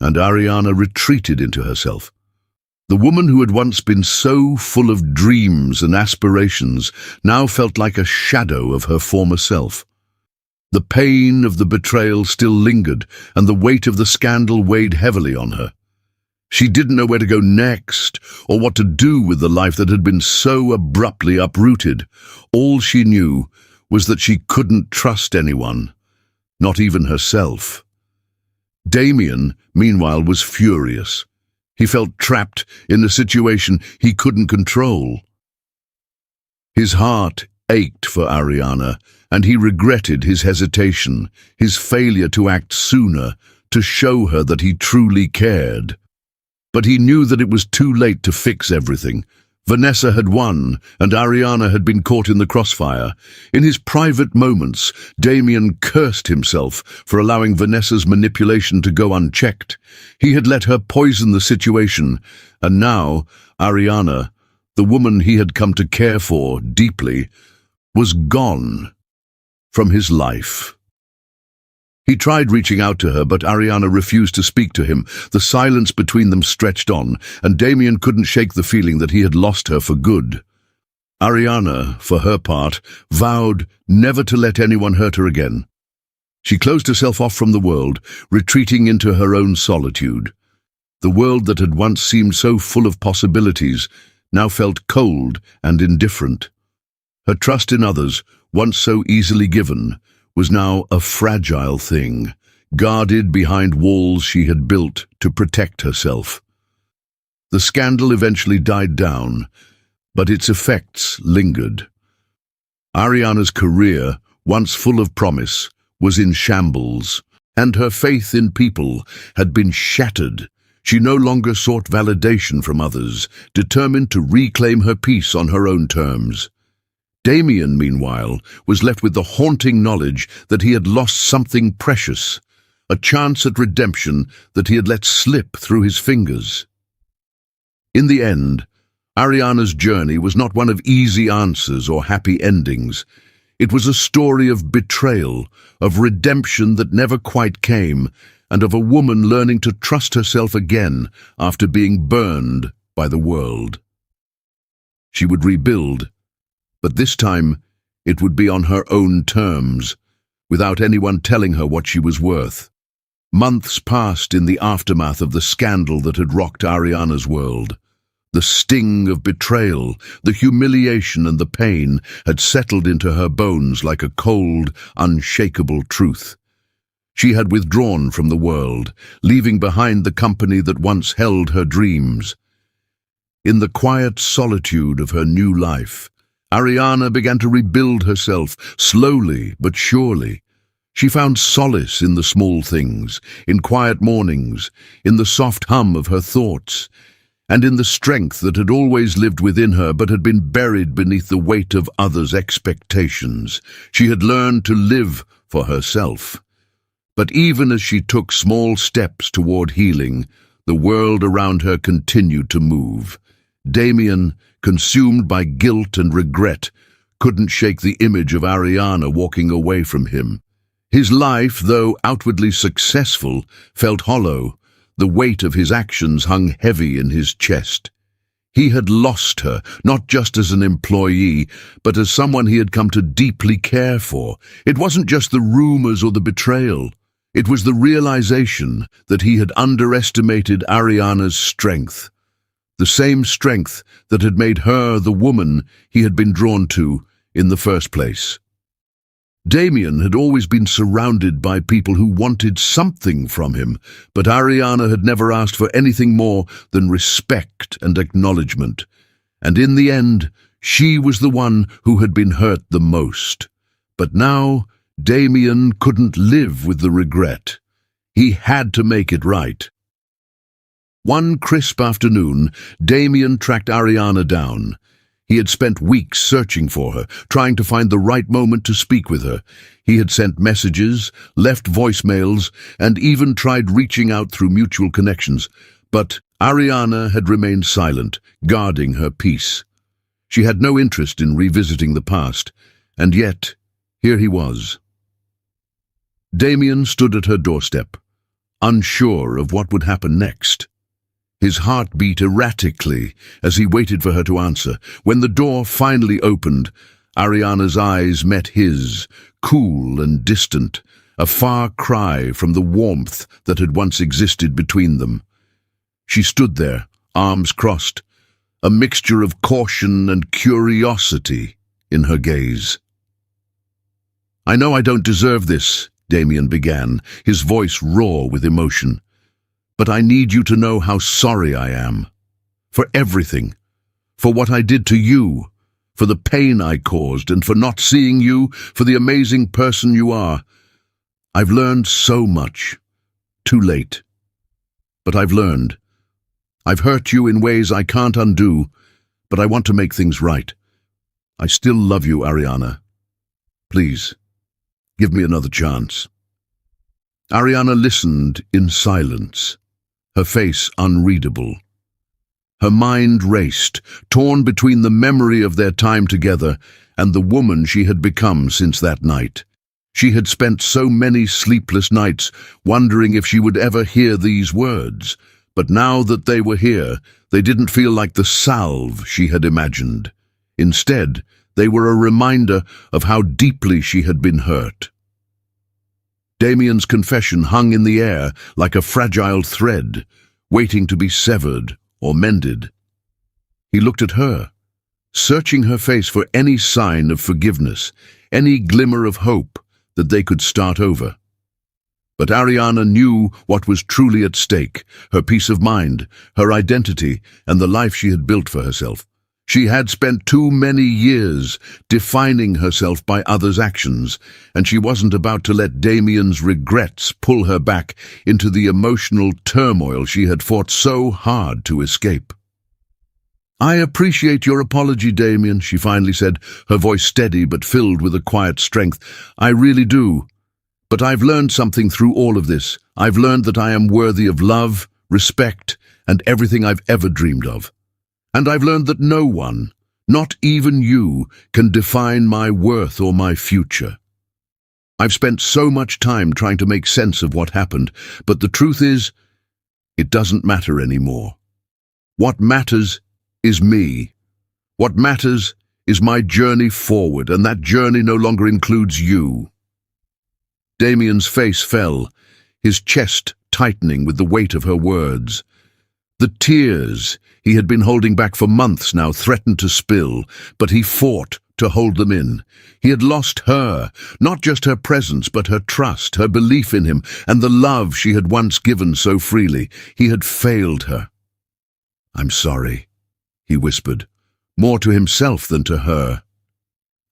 and Ariana retreated into herself. The woman who had once been so full of dreams and aspirations now felt like a shadow of her former self. The pain of the betrayal still lingered, and the weight of the scandal weighed heavily on her. She didn't know where to go next, or what to do with the life that had been so abruptly uprooted. All she knew was that she couldn't trust anyone, not even herself. Damien, meanwhile, was furious. He felt trapped in a situation he couldn't control. His heart ached for Ariana, and he regretted his hesitation, his failure to act sooner, to show her that he truly cared. But he knew that it was too late to fix everything. Vanessa had won, and Ariana had been caught in the crossfire. In his private moments, Damien cursed himself for allowing Vanessa's manipulation to go unchecked. He had let her poison the situation, and now Ariana, the woman he had come to care for deeply, was gone from his life. He tried reaching out to her, but Ariana refused to speak to him. The silence between them stretched on, and Damien couldn't shake the feeling that he had lost her for good. Ariana, for her part, vowed never to let anyone hurt her again. She closed herself off from the world, retreating into her own solitude. The world that had once seemed so full of possibilities now felt cold and indifferent. Her trust in others, once so easily given, was now a fragile thing, guarded behind walls she had built to protect herself. The scandal eventually died down, but its effects lingered. Ariana's career, once full of promise, was in shambles, and her faith in people had been shattered. She no longer sought validation from others, determined to reclaim her peace on her own terms. Damien, meanwhile, was left with the haunting knowledge that he had lost something precious, a chance at redemption that he had let slip through his fingers. In the end, Ariana's journey was not one of easy answers or happy endings. It was a story of betrayal, of redemption that never quite came, and of a woman learning to trust herself again after being burned by the world. She would rebuild, but this time it would be on her own terms, without anyone telling her what she was worth. Months passed in the aftermath of the scandal that had rocked Ariana's world. The sting of betrayal, the humiliation and the pain had settled into her bones like a cold, unshakable truth. She had withdrawn from the world, leaving behind the company that once held her dreams. In the quiet solitude of her new life, Ariana began to rebuild herself, slowly but surely. She found solace in the small things, in quiet mornings, in the soft hum of her thoughts, and in the strength that had always lived within her but had been buried beneath the weight of others' expectations. She had learned to live for herself. But even as she took small steps toward healing, the world around her continued to move. Damien, consumed by guilt and regret, couldn't shake the image of Ariana walking away from him. His life, though outwardly successful, felt hollow. The weight of his actions hung heavy in his chest. He had lost her, not just as an employee, but as someone he had come to deeply care for. It wasn't just the rumors or the betrayal. It was the realization that he had underestimated Ariana's strength. The same strength that had made her the woman he had been drawn to in the first place? Damien had always been surrounded by people who wanted something from him, but Ariana had never asked for anything more than respect and acknowledgement. And in the end, she was the one who had been hurt the most. But now, Damien couldn't live with the regret. He had to make it right. One crisp afternoon, Damien tracked Ariana down. He had spent weeks searching for her, trying to find the right moment to speak with her. He had sent messages, left voicemails, and even tried reaching out through mutual connections. But Ariana had remained silent, guarding her peace. She had no interest in revisiting the past, and yet, here he was. Damien stood at her doorstep, unsure of what would happen next. His heart beat erratically as he waited for her to answer. When the door finally opened, Ariana's eyes met his, cool and distant, a far cry from the warmth that had once existed between them. She stood there, arms crossed, a mixture of caution and curiosity in her gaze. "I know I don't deserve this," Damien began, his voice raw with emotion. "But I need you to know how sorry I am. For everything. For what I did to you. For the pain I caused, and for not seeing you for the amazing person you are. I've learned so much. Too late. But I've learned. I've hurt you in ways I can't undo, but I want to make things right. I still love you, Ariana. Please, give me another chance." Ariana listened in silence, her face unreadable. Her mind raced, torn between the memory of their time together and the woman she had become since that night. She had spent so many sleepless nights wondering if she would ever hear these words, but now that they were here, they didn't feel like the salve she had imagined. Instead, they were a reminder of how deeply she had been hurt. Damien's confession hung in the air like a fragile thread, waiting to be severed or mended. He looked at her, searching her face for any sign of forgiveness, any glimmer of hope that they could start over. But Ariana knew what was truly at stake, her peace of mind, her identity, and the life she had built for herself. She had spent too many years defining herself by others' actions, and she wasn't about to let Damien's regrets pull her back into the emotional turmoil she had fought so hard to escape. "I appreciate your apology, Damien," she finally said, her voice steady but filled with a quiet strength. "I really do. But I've learned something through all of this. I've learned that I am worthy of love, respect, and everything I've ever dreamed of. And I've learned that no one, not even you, can define my worth or my future. I've spent so much time trying to make sense of what happened, but the truth is, it doesn't matter anymore. What matters is me. What matters is my journey forward, and that journey no longer includes you." Damien's face fell, his chest tightening with the weight of her words. The tears he had been holding back for months now threatened to spill, but he fought to hold them in. He had lost her, not just her presence, but her trust, her belief in him, and the love she had once given so freely. He had failed her. "I'm sorry," he whispered, more to himself than to her.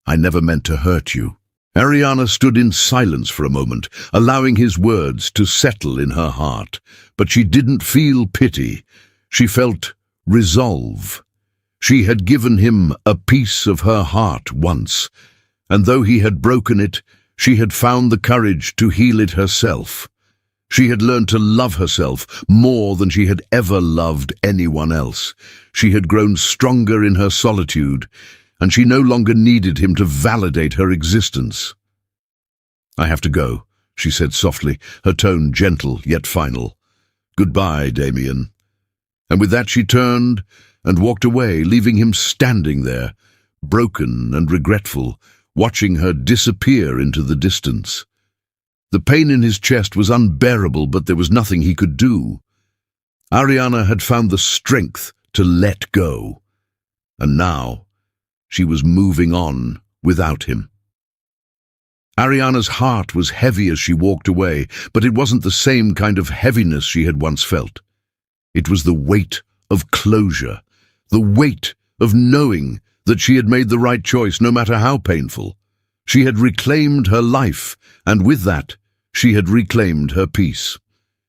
"I never meant to hurt you." Ariana stood in silence for a moment, allowing his words to settle in her heart. But she didn't feel pity. She felt resolve. She had given him a piece of her heart once, and though he had broken it, she had found the courage to heal it herself. She had learned to love herself more than she had ever loved anyone else. She had grown stronger in her solitude, and she no longer needed him to validate her existence. "I have to go," she said softly, her tone gentle yet final. "Goodbye, Damien." And with that she turned and walked away, leaving him standing there, broken and regretful, watching her disappear into the distance. The pain in his chest was unbearable, but there was nothing he could do. Ariana had found the strength to let go, and now she was moving on without him. Ariana's heart was heavy as she walked away, but it wasn't the same kind of heaviness she had once felt. It was the weight of closure, the weight of knowing that she had made the right choice, no matter how painful. She had reclaimed her life, and with that, she had reclaimed her peace.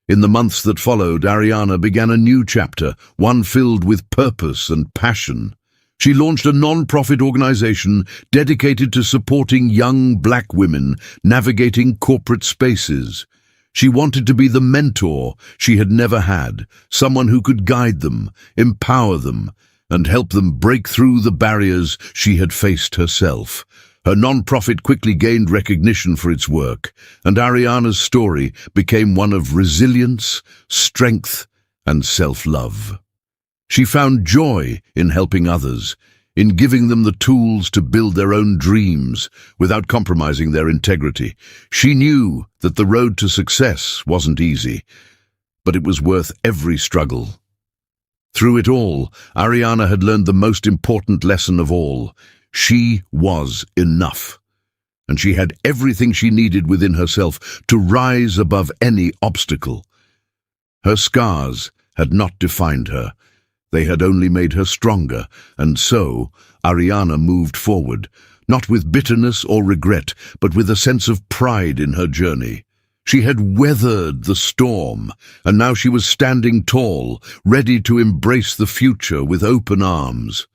In the months that followed, Ariana began a new chapter, one filled with purpose and passion. She launched a non-profit organization dedicated to supporting young black women navigating corporate spaces. She wanted to be the mentor she had never had, someone who could guide them, empower them, and help them break through the barriers she had faced herself. Her non-profit quickly gained recognition for its work, and Ariana's story became one of resilience, strength, and self-love. She found joy in helping others, in giving them the tools to build their own dreams without compromising their integrity. She knew that the road to success wasn't easy, but it was worth every struggle. Through it all, Ariana had learned the most important lesson of all. She was enough, and she had everything she needed within herself to rise above any obstacle. Her scars had not defined her. They had only made her stronger, and so Ariana moved forward, not with bitterness or regret, but with a sense of pride in her journey. She had weathered the storm, and now she was standing tall, ready to embrace the future with open arms.